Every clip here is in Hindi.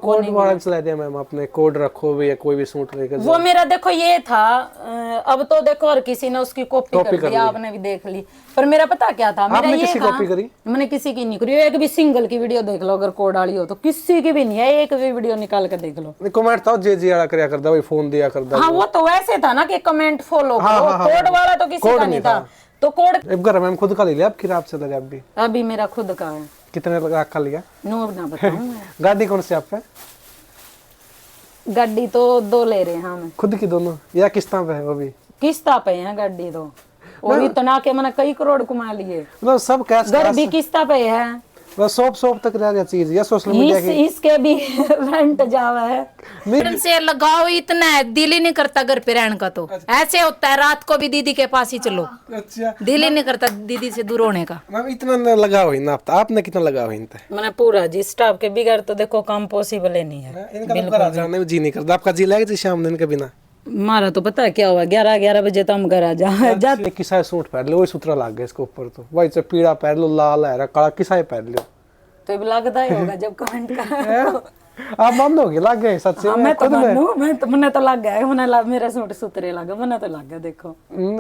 कोड वाला चला दिया मैम आपने, कोड रखो भी या कोई भी सूट लेकर वो मेरा देखो ये था। अब तो देखो और किसी ने उसकी कॉपी कर दी, आपने भी देख ली। पर मेरा पता क्या था, मेरा ये किसी कॉपी करी? मैंने किसी की नहीं करी। एक भी सिंगल की वीडियो देख लो, अगर कोड वाली हो तो किसी की भी नहीं है। एक भी वीडियो निकाल कर देख लो। कमेंट था जे वाला करया करदा भाई, फोन दिया करदा। हाँ वो तो वैसे था ना कि कमेंट फॉलो करो, कोड वाला तो किसी का नहीं था। तो कोड एक बार मैम खुद का ले लिया आपकी रात से लगा अभी? अभी मेरा खुद का है। कितने लगा का लिया? नो ना बताऊं। गाड़ी कौन सी आप पे? गाड़ी तो 2 ले रहे हैं हम। खुद की दोनों या किस्तां पे है? वो भी किस्ता पे है गाड़ी तो, और इतना के मैंने कई करोड़ कमा लिए। मतलब सब कैश घर भी किस्ता पे है। बस सॉप तक रह गया चीज या सोशल मीडिया की इसके भी रेंट जावा है। मैडम से लगाओ इतना है, दिल ही नहीं करता घर पे रहने का। तो ऐसे होता है, रात को भी दीदी के पास ही चलो। अच्छा, दिल ही नहीं करता दीदी से दूर होने का। मैम इतना लगा हुई ना आपने कितना लगा हुई इनते? मैंने पूरा जी स्टाफ के बिगड़ तो देखो काम पॉसिबल ही नहीं है। इनका तो घर जाने में जी नहीं करता। आपका जी लगेगा शाम दिन के बिना? हमारा तो पता है क्या हुआ, 11 बजे तो हम घर आ जा। किसा सूट पहन लो, वही सूत्रा लग गया इसके ऊपर। तो वही पीड़ा पहन लो, लाल है काला, किसा पहन लो तो भी लगता ही होगा जब कमेंट कर। आप मानोगे लग गए सच्ची में? मैं तो मानू, मैंने तो लग गया, मेरा सूट सुतरे लगा, मैंने तो लग गया। देखो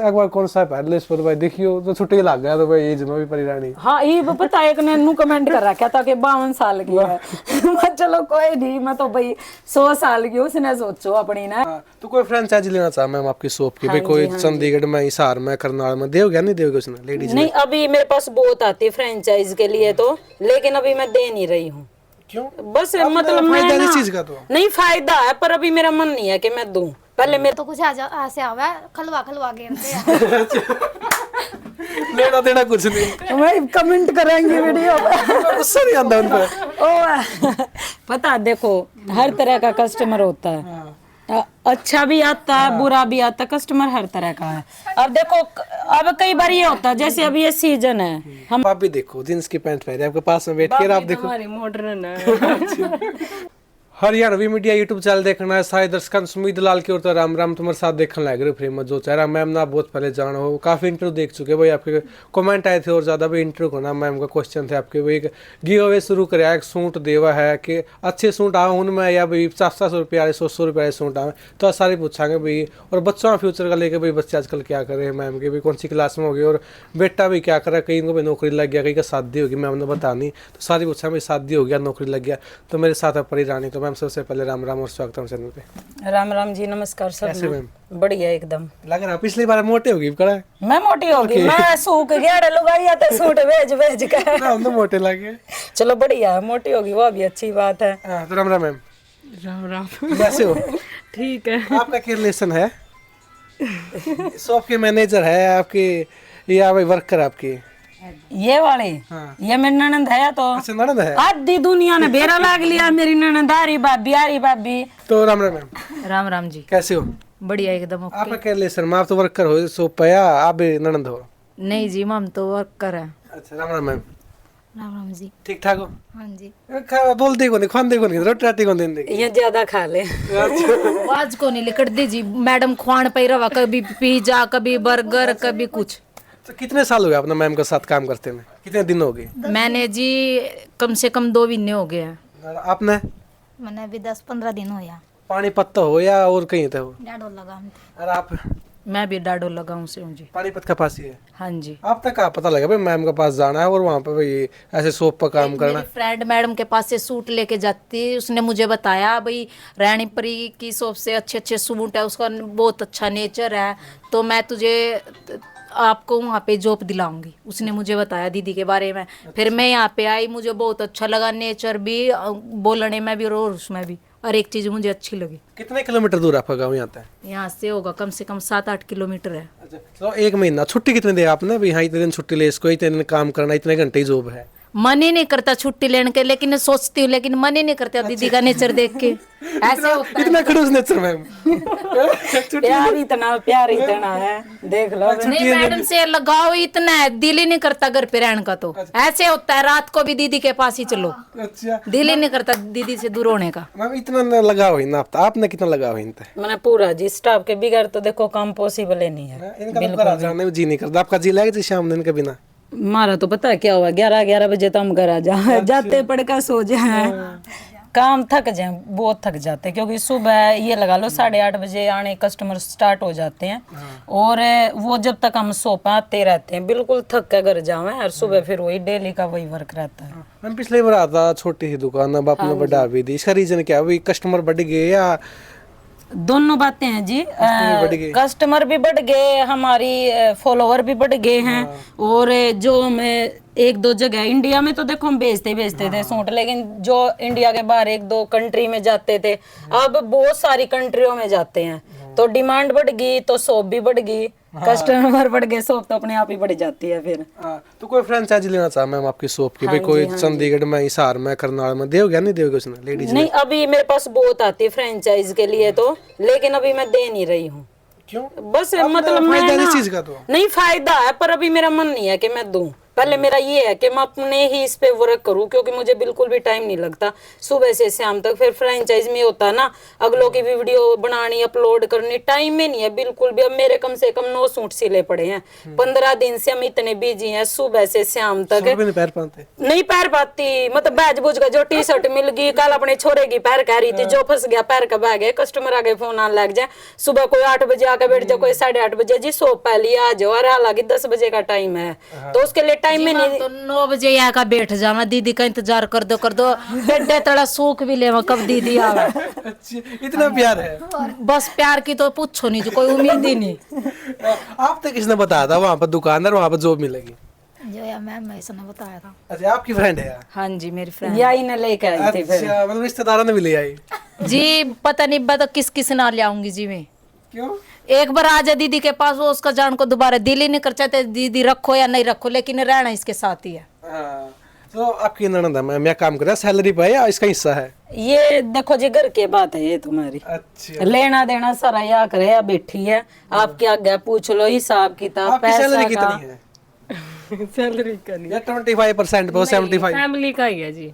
एक बार कौन सा पहन लो इस पर भाई, देखियो तो छुट्टी लग गया। तो भाई एज में भी परी रानी। हाँ ये पता है, एक ने नू कमेंट कर रखा था कि 52 साल की है। मैं चलो कोई नहीं, मैं तो भाई 100 साल की, उसने सोचो अपनी ना। तो कोई फ्रेंचाइजी लेना चाह मैम आपकी शॉप की? भाई कोई चंडीगढ़ में, हिसार में, करनाल में देओगे नहीं देओगे उसने लेडीज? नहीं अभी मेरे पास बहुत आती है फ्रेंचाइज के लिए तो, लेकिन अभी मैं दे नहीं रही हूँ। क्यों? बस मतलब मैं फायदा ना, इस चीज का तो नहीं फायदा है, पर अभी मेरा मन नहीं है कि मैं दूं। पहले मेरे तो कुछ ऐसे आवा खलवा के लेना देना कुछ नहीं। मैं कमेंट करेंगे वीडियो पे। गुस्सा नहीं आता उन पर? ओ पता देखो हर तरह का कस्टमर होता है। अच्छा भी आता है, बुरा भी आता है, कस्टमर हर तरह का है। अब देखो अब कई बार ये होता है, जैसे अभी ये सीजन है, हम आप भी देखो जींस की पैंट पहने आपके पास में बैठ के, आप देखो हमारी मॉडर्न है। हरियाणवी मीडिया यूट्यूब चैनल देखना है सारे दर्शकों। सुमित लाल की ओर तो राम राम तुम्हारे साथ देखने लग रहे फ्री में। जो चेहरा मैम ना बहुत पहले जाना हो, काफी इंटरव्यू देख चुके भाई, आपके कमेंट आए थे और ज्यादा भी इंटरव्यू होना। मैम का क्वेश्चन थे आपके भाई, गिव अवे शुरू कराया, एक सूट देवा है कि अच्छे सूट आए उनमें या भाई 700 रुपये 100 रुपये सूट आए, तो सारे पूछांगे भाई। और बच्चों का फ्यूचर का लेके भाई, बच्चे आजकल क्या करे मैम के भाई, कौन सी क्लास में हो गए और बेटा भी क्या करे, कहीं को भी नौकरी लग गया, कहीं का शादी होगी मैम ने बतानी, तो सारी पूछा भाई शादी हो गया नौकरी लग गया। तो मेरे साथ है परी रानी। तो मैम सबसे पहले राम राम और स्वागत है चैनल पे। राम राम जी, नमस्कार सब। कैसे मैम? बढ़िया एकदम। लग रहा पिछली बार मोटे होगी कड़ा? मैं मोटी होगी, मैं सूख गया लुगाई आते सूट भेज के। हम तो मोटे लगे। चलो बढ़िया, मोटी होगी वो भी अच्छी बात है। तो राम राम मैम। राम राम। कैसे हो? ठीक है। आपका क्या रिलेशन है? शॉप के मैनेजर है आपकी या भाई वर्कर आपकी? ये वाले ये मेरी ननंद है। तो अच्छा ननद है। आधी दुनिया ने बेरा लाग लिया मेरी ननंद, आरी भाभी। तो राम राम मैम। राम राम जी। कैसे हो? बढ़िया एकदम। आपका क्या रिलेशन में? आप तो वर्कर हो शॉप पे या आप भी ननद हो? नहीं जी, हम तो वर्कर है। अच्छा राम राम मैम। राम राम जी। ठीक ठाक हो? हाँ जी। बोलते को नहीं, खाते को नहीं, रोटी राटी को नहीं। ये ज्यादा खा ले। आज को नहीं लिखट दी जी मैडम, खुआन पे रवा, कभी पिज्जा, कभी बर्गर, कभी कुछ। तो कितने साल हो गए अपना मैम के साथ काम करते में? कितने दिन हो गए? मैंने जी कम से कम 2 महीने हो गए हैं। आपने? मैंने अभी 10-15 दिन हो या पानीपत तो हो या और कहीं थे हो? डाडो लगा हम। और आप? मैं भी डाडो लगाऊं से हूँ जी। पानीपत का पास ही है? हाँ जी। आप तक क्या पता लगा भाई मैम के पास जाना है और वहाँ पे भाई ऐसे शॉप पर काम करना? मेरी फ्रेंड मैडम के पास से सूट लेके जाती, उसने मुझे बताया भाई रानी परी की शॉप से अच्छे अच्छे सूट है, उसका बहुत अच्छा नेचर है, तो मैं तुझे आपको वहाँ पे जॉब दिलाऊंगी। उसने मुझे बताया दीदी के बारे में। फिर मैं यहाँ पे आई, मुझे बहुत अच्छा लगा, नेचर भी, बोलने में भी और उसमें भी, और एक चीज मुझे अच्छी लगी। कितने किलोमीटर दूर आपका गाँव यहाँ है? यहाँ से होगा कम से कम 7-8 किलोमीटर है। अच्छा तो 1 महीना छुट्टी कितने दी आपने? भाई हाँ इतने दिन छुट्टी ले, इसको इतने दिन काम करना, इतने घंटे जॉब है। मन ही नहीं करता छुट्टी लेने के, लेकिन सोचती हूँ, लेकिन मन ही नहीं करता दीदी का नेचर देख के। ऐसे होता है। इतना खड़ूस नेचर मैम। प्यार इतना है, देख लो। नहीं मैडम से लगाओ इतना है, दिल ही नहीं करता घर पे रहने का। तो ऐसे होता है, रात को भी दीदी के पास ही चलो। अच्छा दिल ही नहीं करता दीदी से दूर होने का। मैम इतना लगा हुई ना आपने कितना लगा हुई इन? मैंने पूरा जी स्टाफ के बिगड़ तो देखो काम पॉसिबल ही नहीं है। इनका तो घर जाने में जी नहीं करता। आपका जी लगेगा शाम दिन के बिना? हमारा तो पता है क्या हुआ, 11 बजे तो हम घर आ जाते पड़ का सो जाए। काम थक जाए, बहुत थक जाते हैं, क्योंकि सुबह ये लगा लो 8:30 बजे आने कस्टमर स्टार्ट हो जाते हैं, और वो जब तक हम सो पाते रहते हैं, बिल्कुल थक के घर जावे, और सुबह फिर वही डेली का वही वर्क रहता है। मैम पिछले बार आता छोटी सी दुकान, अब आपने बढ़ा भी दी, इसका रीजन क्या है? वही कस्टमर बढ़ गए या दोनों बातें हैं जी। बढ़ गए। कस्टमर भी बढ़ गए, हमारी फॉलोवर भी बढ़ गए हैं, और जो हमें एक दो जगह इंडिया में तो देखो हम भेजते थे सूट, लेकिन जो इंडिया के बाहर एक दो कंट्री में जाते थे, अब बहुत सारी कंट्रियों में जाते हैं, तो डिमांड बढ़ गई तो शॉप भी बढ़ गई, कस्टमर बढ़ गए, शॉप तो अपने आप ही बढ़ जाती है फिर। तो कोई फ्रेंचाइजी लेना चाहा मैम आपकी शॉप की, भाई कोई चंडीगढ़ में, हिसार में, करनाल में देओगे नहीं देओगे उसने लेडीज? नहीं, अभी मेरे पास बहुत आती है फ्रेंचाइज के लिए तो, लेकिन अभी मैं दे नहीं रही हूँ। क्यों? बस मतलब मैं फायदा ना, इस चीज का तो नहीं फायदा है, पर अभी मेरा मन नहीं है कि मैं दूं। पहले मेरा ये है कि मैं अपने ही इस पे वर्क करूं, क्योंकि मुझे बिल्कुल भी टाइम नहीं लगता सुबह से शाम तक। फिर फ्रेंचाइज में होता है ना, अगलों की भी वीडियो बनानी, अपलोड करनी, टाइम में नहीं है बिल्कुल भी। अब मेरे कम से कम 9 सूट सिले पड़े हैं, 15 दिन से हम इतने बिजी हैं, सुबह से शाम तक भी नहीं पैर पाते। नहीं पैर पाती, मतलब बैज बुझ का जो टी शर्ट मिल गई, कल अपने छोरे की पैर कह रही थी, जो फंस गया पैर का बैग है, कस्टमर आगे फोन आने लग जाए, सुबह कोई 8 बजे आके बैठ जाए, कोई 8:30 बजे, जी शॉप पहले आ जाओ, और हालांकि 10 बजे का टाइम है, तो उसके लिए टाइम में नहीं। तो 9 बजे यहाँ का बैठ जाना, दीदी का इंतजार कर दो गड्ढे तड़ा सूख भी ले, कब दीदी आवे। इतना प्यार है। बस प्यार की तो पूछो नहीं, जो कोई उम्मीद ही नहीं। आप तक किसने बताया था वहाँ पर दुकानदार, वहाँ पर जॉब मिलेगी? जो या मैम ऐसा ने बताया था। अच्छा, आपकी फ्रेंड है? हाँ जी, मेरी फ्रेंड। यही ने लेके आई थी फिर। अच्छा, मतलब रिश्तेदारों ने भी ले आई? जी पता नहीं बता किस किस ना ले आऊंगी जी मैं। क्यों? एक बार आ जा दीदी के पास, वो उसका जान को दोबारा दिल ही नहीं कर चाहते, दीदी रखो या नहीं रखो, लेकिन रहना इसके साथ ही है। हाँ। तो आपकी ननद है मैम, या काम कर रहा है सैलरी पे या इसका हिस्सा है? ये देखो जी, घर की बात है ये तुम्हारी, अच्छा, लेना देना सारा या करे या बैठी है, आपके आगे पूछ लो हिसाब किताब, आपकी पैसा सैलरी का। कितनी है? सैलरी का नहीं, या 25% पे 75? फैमिली का ही है जी।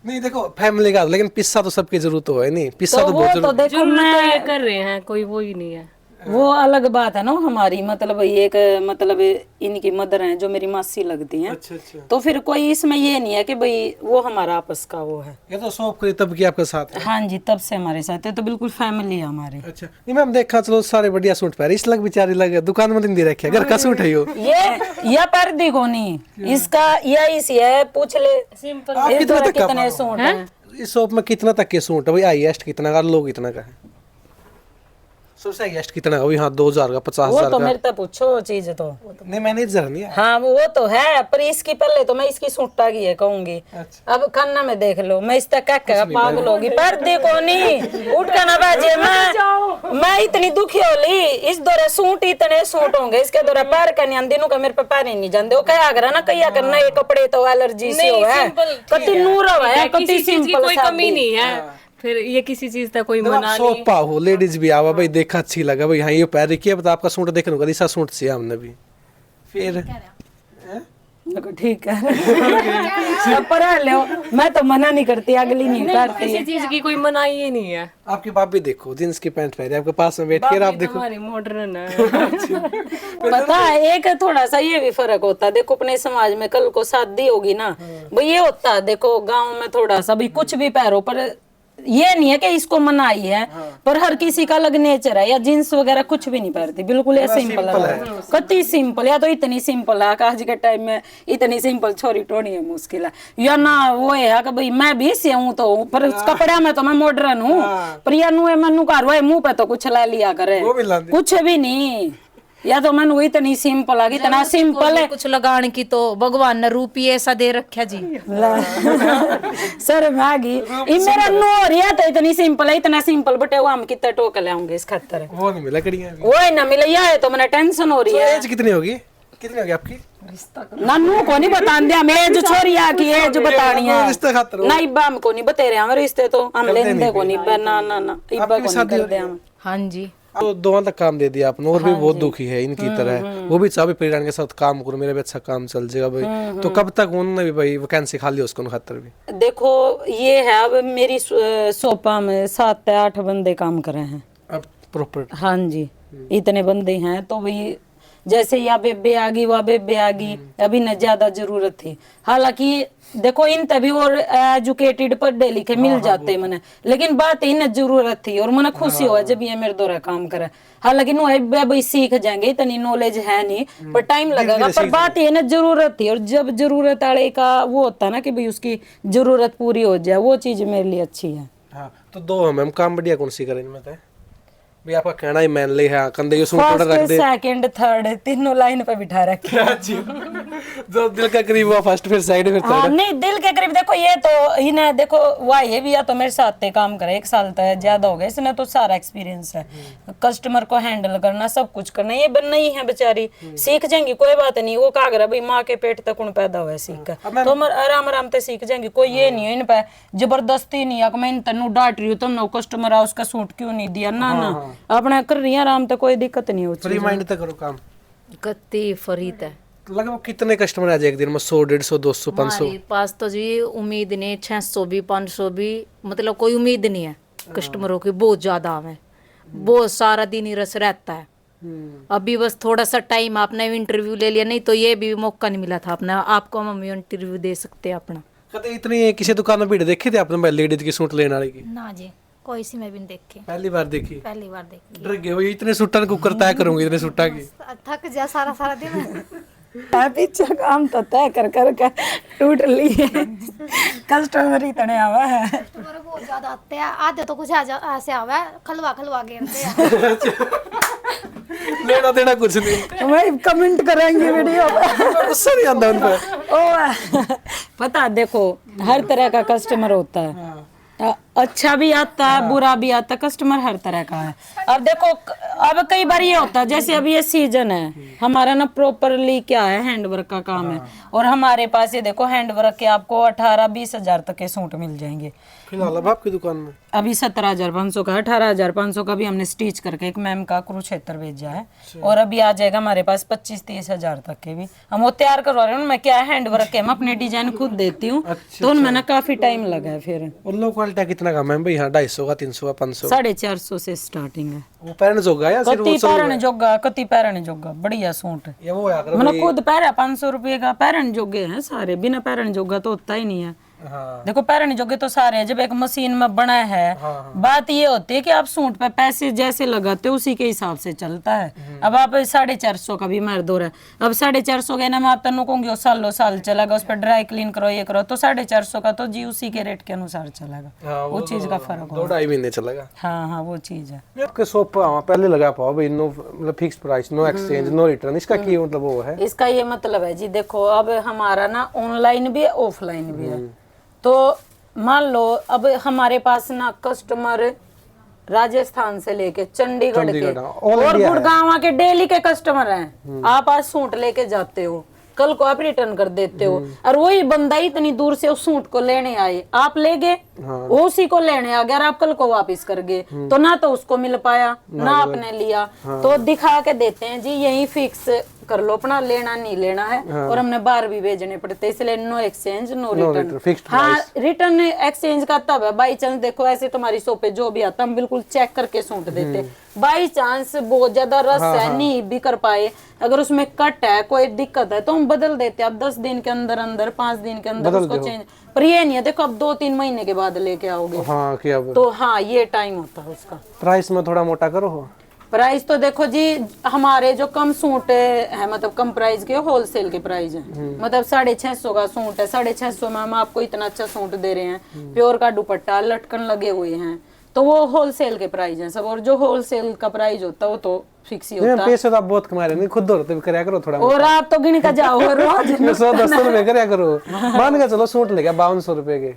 नहीं देखो फैमिली का, लेकिन पिस्सा तो सबकी जरूरत हो है नहीं, पिस्सा तो तो वो बहुत तो जरूरत। देखो जरूरत तो ये मैं, कर रहे हैं, कोई वो ही नहीं है। वो अलग बात है ना हमारी, मतलब एक मतलब इनकी मदर हैं जो मेरी मासी लगती हैं, अच्छा अच्छा, तो फिर कोई इसमें ये नहीं है कि भाई वो हमारा आपस का वो है। ये तो शॉप करी तब की आपके साथ है? हाँ जी, तब से हमारे साथ है, तो बिल्कुल फैमिली है हमारी। अच्छा, नहीं मैम देखा चलो सारे बढ़िया सूट पहने, इस लग बेचारी लगे दुकान में दिन दे रखे, घर का सूट है यो। ये पर देखो नहीं, इसका यही सी है, पूछ ले सिंपल। आप इस कितने तरह तक का कितने सूट हैं। इस शॉप में कितना तक के सूट है भाई? हाईएस्ट कितना का, लो कितना का है? सबसे हाईएस्ट कितना का? वही हाँ 2000 का, वो 50,000 तो का? मेरे तक पूछो वो चीज तो। नहीं मैनेजर नहीं है। हाँ वो तो है, पर इसकी पहले तो मैं इसकी सूटा की है कहूंगी। अच्छा। अब खाना में देख लो, मैं इस तक क्या पागल होगी, पर देखो नहीं उठ कर ना बाजे, मैं इतनी दुखी होली, इस दौरे सूट इतने सूट होंगे, इसके दौरे पैर का नहीं दिनों का मेरे पे पैर ही नहीं जानते, वो क्या करा ना कहीं करना, ये कपड़े तो एलर्जी से हो है, कति नूर हो है, कति किसी चीज की सिंपल कोई कमी नहीं है, फिर ये किसी चीज का कोई मना नहीं। सोपा हो लेडीज भी आवा भाई, देखा अच्छी लगा भाई, हाँ ये पैर रखिए, बता आपका सूट देखने को ऐसा सूट चाहिए हमने भी, फिर देखो ठीक है अब पढ़ा लो, मैं तो मना नहीं करती, अगली नहीं करती। किसी चीज की कोई मनाही ही नहीं है। आपकी भाभी देखो जींस की पैंट पहने आपके पास में बैठ के, आप देखो हमारी मॉडर्न है। पता है एक थोड़ा सा ये भी फर्क होता है, देखो अपने समाज में कल को शादी होगी ना, वो ये होता है, देखो गांव में थोड़ा सा भी कुछ भी पहनो, पर ये नहीं है कि इसको मनाई है, पर हर किसी का अलग नेचर है, या जींस वगैरह कुछ भी नहीं पहनती, बिल्कुल ये सिंपल है, कति सिंपल, या तो इतनी सिंपल है कि आज के टाइम में इतनी सिंपल छोरी टोनी है मुश्किल है, या ना वो है कि भाई मैं भी से हूँ तो, पर कपड़ा में तो मैं मॉडर्न हूँ, पर या नु मनु कार मुंह पे तो कुछ ला लिया करे, वो भी ला दी। कुछ भी नहीं, या तो मन इतनी सिंपल है, इतना सिंपल है, कुछ लगाने की तो भगवान ने रूप ही ऐसा दे रखा जी। सर मैगी ये मेरा नोरिया तो इतनी सिंपल है, इतना सिंपल बटे वो हम कितना टोक लाऊंगे इस खातर, वो नहीं मिला कड़ियाँ। वो ही ना मिले, या है तो मैंने टेंशन हो रही है। एज कितनी होगी, कितनी होगी आपकी? नानू को नहीं बता दिया, मैं जो छोरिया की है जो बतानी है, रिश्ते खातर ना इब्बा हमको नहीं बते रहे, हमारे रिश्ते तो हम लेंदे को नहीं, ना ना ना इब्बा को नहीं कर दे हम। हाँ जी, तो दोनों तक काम दे दिया आपने, और भी बहुत दुखी है इनकी तरह, वो भी चाहे परिवार के साथ काम करो, मेरा भी अच्छा काम चल जाएगा भाई, तो कब तक उन्होंने भी भाई वैकेंसी खाली उसको खातर भी? देखो ये है, अब मेरी सोपा में 7 से 8 बंदे काम कर रहे हैं अब प्रॉपर। हाँ जी, इतने बंदे हैं, तो भाई जैसे यहाँ बेबे आ गई वहाँ बेबे आ गई, अभी न ज्यादा जरूरत थी। हालांकि देखो इन तभी और एजुकेटेड पढ़े लिखे मिल जाते मने, लेकिन बात इन जरूरत थी और मने खुशी हुआ जब ये मेरे द्वारा काम करे। हालांकि नो भाई सीख जाएंगे, इतनी नॉलेज है नहीं पर टाइम लगेगा, पर बात ये ना जरूरत थी। और जब जरूरत वाले का वो होता है ना कि भाई उसकी जरूरत पूरी हो जाए, वो चीज मेरे लिए अच्छी है। हाँ तो दो है मैम, काम बढ़िया कौन सी करें इनमें तो भाई आपका कहना ही मैनली है, कंधे सूट ऑर्डर रख फर्स्ट दे, सेकंड थर्ड तीनों लाइन पे बिठा रखे। जो दिल का करीब हुआ फर्स्ट, फिर साइड, फिर हाँ थर्ड। नहीं दिल के करीब देखो ये तो इन्हें देखो वाह ये भी या तो मेरे साथ ते काम करे 1 साल तक ज्यादा हो गया, इसने तो सारा एक्सपीरियंस है, कस्टमर को हैंडल करना सब कुछ करना, ये बन नहीं है बेचारी, सीख जाएंगी कोई बात नहीं। वो कागर भाई माँ के पेट तक उन पैदा हुआ सीख कर, तो आराम आराम से सीख जाएंगी, कोई ये नहीं है इन पे जबरदस्ती नहीं है कि मैं इन तनु डांट रही हूँ तुम नो कस्टमर आ उसका सूट क्यों नहीं दिया, ना ना अपना कर रही है आराम तक, कोई दिक्कत नहीं होती। फ्री माइंड तक करो काम। गति फरीद है। लगभग कितने कस्टमर आ जाए एक दिन में? 100 150 200 500? हमारे पास तो जी उम्मीद नहीं, 600 भी 500 भी, मतलब कोई उम्मीद नहीं है कस्टमरों की, बहुत ज्यादा आवे, बहुत सारा दिन ही रस रहता है। अभी बस थोड़ा सा टाइम आपने इंटरव्यू ले लिया, नहीं तो ये भी मौका नहीं मिला था अपना, आपको हम इंटरव्यू दे सकते हैं अपना। कभी इतनी किसी दुकान में भीड़ देखी थी आपने लेडीज की सूट लेने वाली की? ना जी, कोई सी मैं भी नहीं देखी, पहली बार देखी? पहली बार देखी। डर गए हो इतने सूटा कुकर तय करूंगी, इतने सूटा की? थक जा सारा सारा दिन। पीछे काम तो तय कर कर के टूट लिए, कस्टमर ही तने आवा है। कस्टमर बहुत ज्यादा आते हैं, आधे तो कुछ ऐसे आवे खलवा खलवा गेरते हैं। लेना देना कुछ नहीं, वही कमेंट करेंगे वीडियो पे, गुस्सा नहीं आता उन पर। ओ पता देखो हर तरह का कस्टमर होता है, अच्छा भी आता है बुरा भी आता है, कस्टमर हर तरह का है। अब देखो अब कई बार ये होता है जैसे अभी ये सीजन है हमारा ना प्रॉपरली क्या है हैंडवर्क का काम है, और हमारे पास ये देखो हैंडवर्क के आपको 18-20 हजार तक के सूट मिल जाएंगे। फिलहाल अब आपकी दुकान में अभी 17,500 का 18,500 का भी हमने स्टिच करके एक मैम का कुरुक्षेत्र भेजा है, और अभी आ जाएगा हमारे पास 25-30 हजार तक के भी हम वो तैयार करवा रहे हैं। मैं क्या हैंडवर्क है, मैं अपने डिजाइन खुद देती हूँ, तो उनमें ना काफी टाइम लगा है। फिर और लो क्वालिटी कितना का मैम भाई? हाँ 250 का 300 का 500 450 से स्टार्टिंग है। वो पैरन जोगा या सिर्फ कति पैरन जोगा, कति पैरन जोगा बढ़िया सूट ये वो यार मैंने खुद पैरा 500 रुपये का पैरन जोगे हैं सारे, बिना पैरन जोगा तो होता ही नहीं है। हाँ देखो पैरन जोगे तो सारे हैं, जब एक मशीन में बना है बात ये होती है कि आप सूट पे पैसे जैसे लगाते हो उसी के हिसाब से चलता है। अब आप 450 का भी मार दो रहा, अब 450 का ना मैं आप तनु कहूंगी सालों साल चलेगा, उस पर ड्राई क्लीन करो ये करो, तो 450 का तो जी उसी के रेट के अनुसार चलेगा, वो चीज का फर्क होगा। 2-2.5 महीने चलेगा। हाँ हाँ वो चीज है। आपके शॉप पर पहले लगा पाओ भाई नो मतलब fix price, no exchange, no return, इसका की मतलब वो है? इसका ये मतलब है जी देखो अब हमारा ना ऑनलाइन भी है ऑफलाइन भी है, तो मान लो अब हमारे पास ना कस्टमर राजस्थान से लेके चंडीगढ़ के और गुड़गांव के डेली के कस्टमर हैं, आप आज सूट लेके जाते हो कल को आप रिटर्न कर देते हो, और वही बंदा इतनी दूर से उस सूट को लेने आए, आप ले गए वो उसी को लेने आ गया, आप कल को वापस कर गए तो ना तो उसको मिल पाया ना आपने लिया, तो दिखा के देते हैं जी यही फिक्स कर लो अपना, लेना नहीं लेना है, और हमने बाहर भी भेजने पड़ते, इसलिए नो एक्सचेंज नो रिटर्न। हाँ रिटर्न एक्सचेंज का तब है बाई चांस, देखो ऐसे तुम्हारी शॉप पे जो भी आता हम बिल्कुल चेक करके सूट देते, बाई चांस बहुत ज्यादा रस है नहीं भी कर पाए, अगर उसमें कट है कोई दिक्कत है तो हम बदल देते, अब 10 दिन के अंदर अंदर 5 दिन के अंदर उसको चेंज, पर ये नहीं है देखो अब 2-3 महीने के बाद लेके आओगे तो हाँ ये टाइम होता है उसका। प्राइस में थोड़ा मोटा करो। प्राइस तो देखो जी हमारे जो कम सूट है मतलब कम प्राइस के होलसेल के प्राइस है, मतलब 650 का सूट है, 650 में हम आपको इतना अच्छा सूट दे रहे हैं, प्योर का दुपट्टा लटकन लगे हुए हैं, तो वो होलसेल के प्राइस हैं सब, और जो होलसेल का प्राइस होता है वो तो फिक्स ही होता है। पैसे तो आप बहुत कमा रहे हैं, खुद दौड़ते करया करो थोड़ा, और आप तो गिन का जाओ रोज 100-200 रुपए करया करो, मान के चलो सूट ले गया 5200 रुपए के,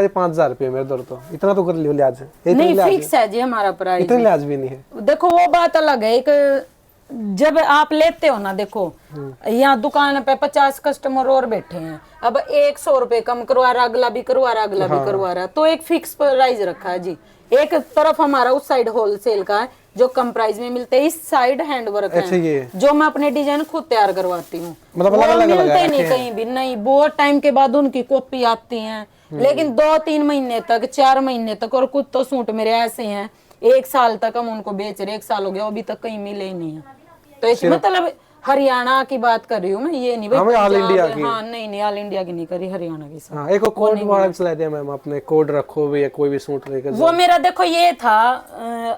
5000 रुपए मेरे दौड़, तो इतना तो कर लियो लिहाज, नहीं फिक्स है जी हमारा प्राइस, इतना लिहाज भी नहीं है। देखो वो बात अलग है, एक जब आप लेते हो ना देखो यहाँ दुकान पे 50 कस्टमर और बैठे हैं, अब 100 रुपए कम करवा रहा अगला भी करवा रहा अगला भी करवा रहा, तो एक फिक्स प्राइस रखा है जी, एक तरफ हमारा उस साइड होलसेल का है जो कम प्राइस में मिलते हैं, इस साइड हैंडवर्क है जो मैं अपने डिजाइन खुद तैयार करवाती हूँ, मतलब वो मिलते नहीं कहीं भी नहीं, बहुत टाइम के बाद उनकी कॉपी आती है, लेकिन 2-3 महीने तक 4 महीने तक, और कुछ तो सूट मेरे ऐसे हैं 1 साल तक हम उनको बेच रहे, 1 साल हो गया अभी तक कहीं मिले ही नहीं है, तो इस मतलब हरियाणा की बात कर रही हूँ मैं, ये नहीं भाई हाँ, मैं ऑल पंजाब, इंडिया की। हाँ नहीं नहीं ऑल इंडिया की नहीं करी, हरियाणा की सब। हाँ, एक कोड वाला चला दिया मैम आपने, कोड रखो भी या कोई भी सूट लेकर वो मेरा देखो ये था,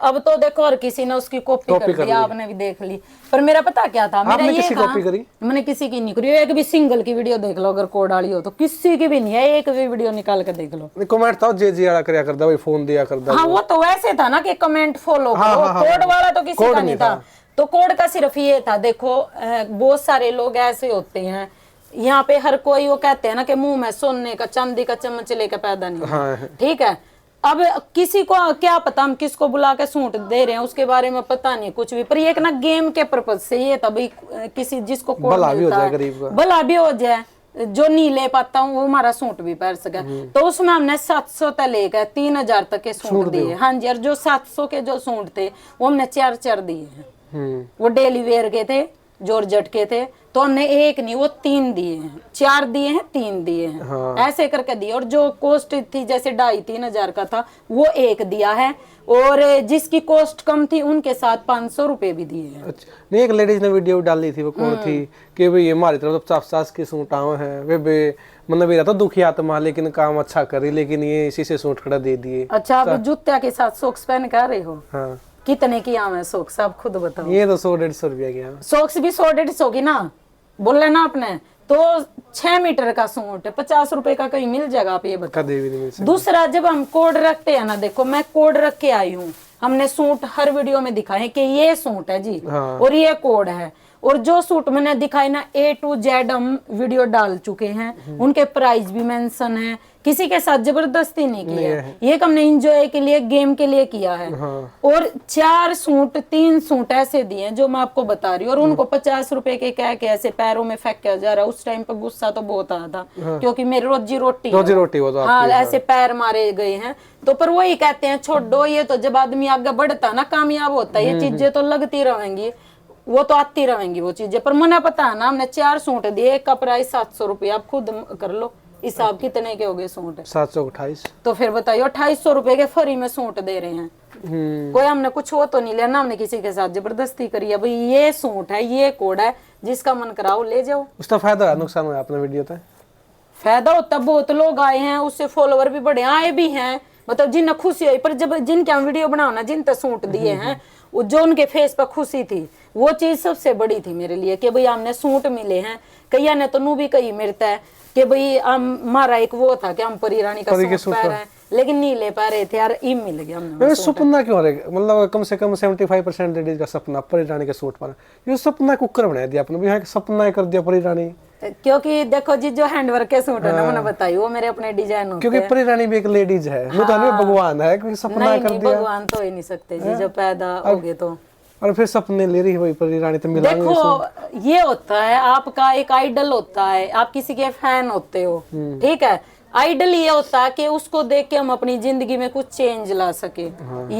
अब तो देखो और किसी ने उसकी कॉपी कॉपी कर कर दी, ली। आपने भी देख ली, पर मेरा पता क्या था, मेरा आपने ये किसी था, कॉपी करी? मैंने किसी की नहीं करी, एक भी सिंगल की वीडियो देख लो अगर कोड वाली हो तो, किसी की भी नहीं है, एक भी वीडियो निकाल के देख लो। कमेंट था जे वाला करया करदा भाई, फोन दिया करदा। हाँ वो तो वैसे था ना कि कमेंट फॉलो करो, कोड वाला तो किसी का नहीं था। तो कोड का सिर्फ ये था, देखो बहुत सारे लोग ऐसे होते हैं यहाँ पे, हर कोई वो कहते हैं ना कि मुंह में सोने का चांदी का चम्मच लेके पैदा नहीं हुआ। हाँ। ठीक है, अब किसी को क्या पता हम किसको बुला के सूट दे रहे हैं, उसके बारे में पता नहीं कुछ भी, पर ये एक ना गेम के पर्पज से ये था भाई, किसी जिसको कोड भला भी हो मिलता जाए है, गरीब का। भला भी हो जाए, जो नहीं ले पाता हूँ वो हमारा सूट भी पहन सके। तो उसमें हमने 700 तक लेकर 3000 तक के सूट दिए। हाँ जी, और जो 700 के जो सूट थे वो हमने 4 दिए हैं। वो डेली वेयर के थे, जॉर्जेट के थे, तो हमने एक नहीं वो 3 दिए हैं, 4 दिए हैं, 3 दिए हैं। हाँ। ऐसे करके दिए, और जो कॉस्ट थी जैसे 2,500-3,000 का था वो एक दिया है, और जिसकी कॉस्ट कम थी उनके साथ 500 रुपए भी दिए हैं। अच्छा, नहीं एक लेडीज ने वीडियो डाली थी, वो कौन थी कि भाई हमारी तरफ तो 50 के सूट आए हैं, वे मतलब मेरा तो दुखी आत्मा, लेकिन काम अच्छा करी, लेकिन ये इसी से सूट खड़ा दे दिए। अच्छा, आप जूते के साथ सॉक्स पहन कर रहे हो? हाँ, कितने की आम है सॉक्स, आप खुद बताओ। ये तो 100-150 रुपया की है। सॉक्स भी 100-150 की ना, बोले ना आपने, तो 6 मीटर का सूट 50 रुपए का कहीं मिल जाएगा, आप ये बताओ। कभी भी नहीं मिल सकता। दूसरा, जब हम कोड रखते हैं ना, देखो मैं कोड रख के आई हूँ, हमने सूट हर वीडियो में दिखाए कि ये सूट है जी, हाँ। और ये कोड है, और जो सूट मैंने दिखाए ना A to Z हम वीडियो डाल चुके हैं, उनके प्राइस भी मेंशन है, किसी के साथ जबरदस्ती नहीं की है, ये हमने एंजॉय के लिए, गेम के लिए किया है। और 4 सूट 3 सूट ऐसे दिए जो मैं आपको बता रही हूँ, और उनको 50 रुपए के कह के ऐसे पैरों में फेंका जा रहा है। उस टाइम पर गुस्सा तो बहुत आया था, क्योंकि मेरी रोजी रोटी वो तो हाँ, ऐसे पैर मारे गए हैं। तो पर वही कहते हैं छोड़ो, ये तो जब आदमी आगे बढ़ता ना, कामयाब होता है, ये चीजें तो लगती रहेंगी, वो तो आती रहेंगी वो चीजें। पर मुझे पता है ना, हमने 4 सूट दिए, एक का प्राइस 700 रुपये, आप खुद कर लो हिसाब, कितने के हो गए सूट? 728। तो फिर बताइए 2800 रुपए के फ्री में सूट दे रहे हैं। कोई हमने कुछ हो तो नहीं लेना, हमने किसी के साथ जबरदस्ती करी है भाई, ये सूट है, ये कोड है, जिसका मन कराओ ले जाओ। उसका फायदा है, नुकसान हुआ अपने वीडियो था? फायदा होता, बहुत लोग आए हैं, उससे फॉलोवर भी बढ़े, आए भी हैं, मतलब जिन्हें खुशी हुई। पर जब जिनके हम वीडियो बनाओ ना, जिन तक सूट दिए हैं, वो जो उनके फेस पर खुशी थी, वो चीज सबसे बड़ी थी मेरे लिए, कि भाई हमने सूट मिले हैं। कई ने तो नू भी कहीं मिलता है कि भाई हमारा एक वो था कि हम परी रानी का सूट पा रहे हैं, लेकिन नहीं ले पा रहे थे यार, ई मिल गया हमने। सपना क्यों रहे, मतलब कम से कम 75% लेडीज का सपना परी रानी के सूट पाना, ये सपना कुकर बना दिया आपने, यहाँ सपना कर दिया परी रानी। क्योंकि देखो जी, जो हैंडवर्क के सूट है ना, मैंने बताई, वो मेरे अपने डिजाइन होते क्योंकि परी रानी भी एक लेडीज है, वो तो नहीं भगवान है, क्योंकि सपना नहीं, कर नहीं, दिया। भगवान तो ही नहीं सकते जी, जब पैदा हो गए तो। और फिर सपने ले रही है वही परी रानी, तो मिला देखो ये होता है, आपका एक आइडल होता है, आप किसी के फैन होते हो, ठीक है। आइडल ये होता है कि उसको देख के हम अपनी जिंदगी में कुछ चेंज ला सके,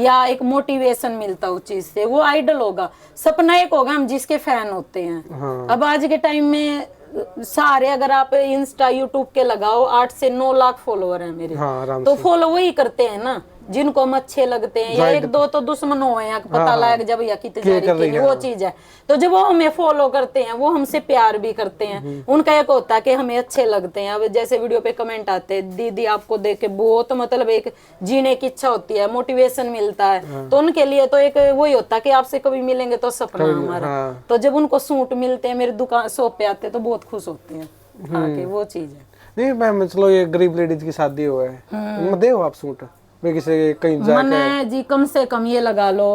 या एक मोटिवेशन मिलता उस चीज से, वो आइडल होगा। सपना एक होगा हम जिसके फैन होते हैं। अब आज के टाइम में सारे, अगर आप इंस्टा यूट्यूब के लगाओ, 8 से 9 लाख फॉलोअर हैं मेरे, तो फॉलो वही करते हैं ना जिनको हम अच्छे लगते हैं, या 1-2 तो दुश्मन हो हैं, पता लग जब या कितने वो चीज है। तो जब वो हमें फॉलो करते हैं, वो हमसे प्यार भी करते हैं, उनका एक होता है कि हमें अच्छे लगते हैं। अब जैसे वीडियो पे कमेंट आते हैं, दीदी आपको देख के बहुत, मतलब एक जीने की इच्छा होती है, मोटिवेशन मिलता है, तो उनके लिए तो एक वही होता है कि आपसे कभी मिलेंगे तो सपना हमारा। तो जब उनको सूट मिलते हैं, मेरे दुकान शॉप पे आते हैं, तो बहुत खुश होते हैं, आके वो चीज है। नहीं मैम, चलो ये गरीब लेडीज की शादी हुआ है, दे आप सूट किसी कहीं जाके? मैंने जी कम से कम ये लगा लो,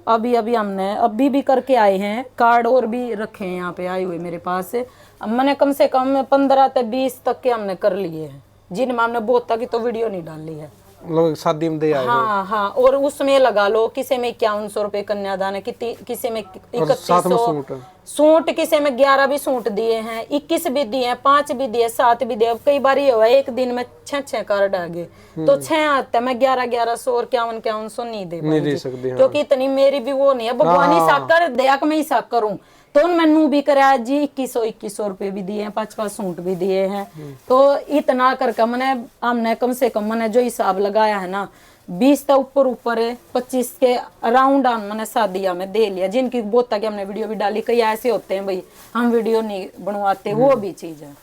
अभी हमने अभी भी करके आए हैं, कार्ड और भी रखे हैं यहाँ पे आए हुए मेरे पास। मैंने कम से कम 15 से 20 तक के हमने कर लिए हैं, जिनमें हमने बहुत तक तो वीडियो नहीं डाली है। लोग शादी में दे आए। हाँ हाँ, और उसमें लगा लो किसी में 5100 रुपए कन्यादान है, किसी में 3100 सूट, किसी में 11 भी सूट दिए हैं, 21 भी दिए हैं, 5 भी दिए, 7 भी दिए। कई बार ये हुआ एक दिन में 6 कार्ड आ गए, तो 6 आते हैं, मैं 1100 और 5100 नहीं दे सकती, क्योंकि इतनी मेरी भी वो नहीं है, भगवान ही साकर दया कि मैं ही साकर करूं। तो मैंने भी कराया जी, 2100 रुपए भी दिए हैं, 5 सूट भी दिए हैं। तो इतना करके हमने कम से कम मैंने जो हिसाब लगाया है ना, 20 तो ऊपर ऊपर है, 25 के अराउंड मैंने शादियां में दे लिया, जिनकी बहुत तक हमने वीडियो भी डाली। कई ऐसे होते हैं भाई हम वीडियो नहीं बनवाते, वो भी चीज है।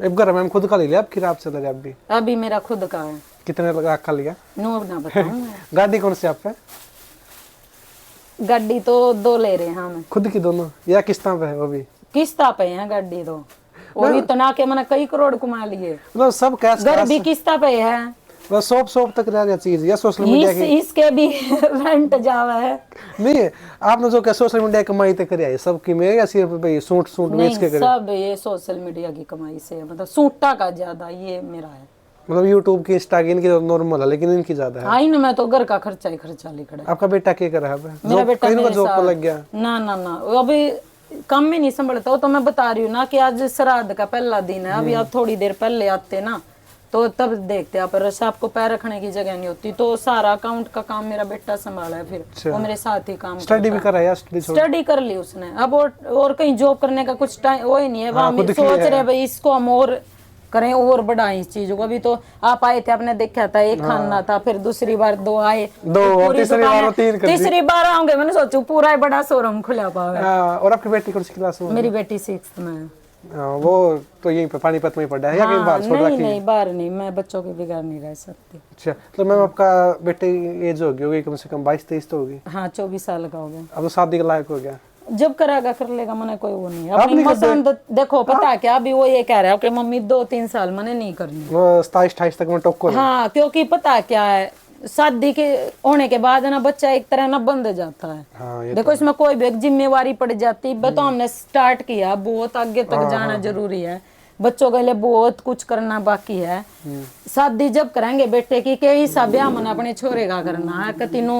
अब घर में खुद का ले लिया अब किराए से लगे अभी? अभी मेरा खुद का है। कितने लगा का लिया? नो ना बताऊं। गाड़ी कौन सी आप पे? गाड़ी तो 2 ले रहे हैं हम, खुद की दोनों या किस्तां पे है वो भी? किस्ता पे है गाड़ी तो, और इतना के मैंने कई करोड़ कमा लिए। मतलब सब कैश घर भी किस्ता पे है, मतलब सौंप तक रह गया चीज या सोशल मीडिया की? इसके भी रेंट जावा है। नहीं आपने जो क्या सोशल मीडिया की कमाई तक करी है सबकी में, या सिर्फ भाई सूट बेच के नहीं, करे? सब ये सोशल मीडिया की कमाई से है, मतलब सूटा का ज्यादा ये मेरा है। मतलब यूट्यूब की इंस्टा की इनकी नॉर्मल है लेकिन इनकी ज्यादा है। हाँ ही ना, मैं तो घर का खर्चा ही खर्चा लिखा है। आपका बेटा क्या कर रहा है? मेरा बेटा मेरे जॉब साथ पर लग गया? ना वो अभी कम ही नहीं संभलता। वो तो मैं बता रही हूँ ना कि आज श्राद्ध का पहला दिन है, अभी आप थोड़ी देर पहले आते ना तो तब देखते आप, आपको पैर रखने की जगह नहीं होती। तो सारा अकाउंट का काम मेरा बेटा संभाला है, फिर वो मेरे साथ ही काम स्टडी भी कर रहा है? स्टडी कर ली उसने। अब और कहीं जॉब करने का कुछ टाइम वो ही नहीं है। हम सोच रहे भाई इसको हम और करें और बढ़ाएं इस चीज को। अभी तो आप आए थे, आपने देखा था, एक खाना था, फिर दूसरी बार 2 आए, तीसरी बार आऊंगे। मैंने सोचू पूरा ही बड़ा शोरूम खुला पावे। और आपकी बेटी कौन सी क्लास में? मेरी बेटी 6th में है। वो तो यहीं पे पानीपत में ही पढ़ा है या कहीं बाहर छोड़ रखी? नहीं बाहर नहीं, मैं बच्चों के बिगाड़ नहीं रह सकती। अच्छा, तो मैम आपका बेटे एज होगी कम से कम 22-23 तो होगी? हाँ 24 साल का हो गया। अब तो शादी के लायक हो गया? जब करेगा कर लेगा, मैंने कोई वो नहीं है। अपनी पसंद देखो, पता है क्या, अभी वो ये कह रहा है कि मम्मी 2-3 साल मैंने नहीं करनी। वो 27-28 तक में टोको? हाँ, क्योंकि पता क्या है, शादी के होने के बाद ना बच्चा एक तरह ना बंद जाता है। हाँ, देखो इसमें कोई भी एक जिम्मेवारी पड़ जाती है। तो हमने स्टार्ट किया, बहुत आगे तक जाना जरूरी है। बच्चों के लिए बहुत कुछ करना बाकी है। शादी जब करेंगे बेटे की के हिसाब ब्याह में अपने छोरे का करना है, तीनों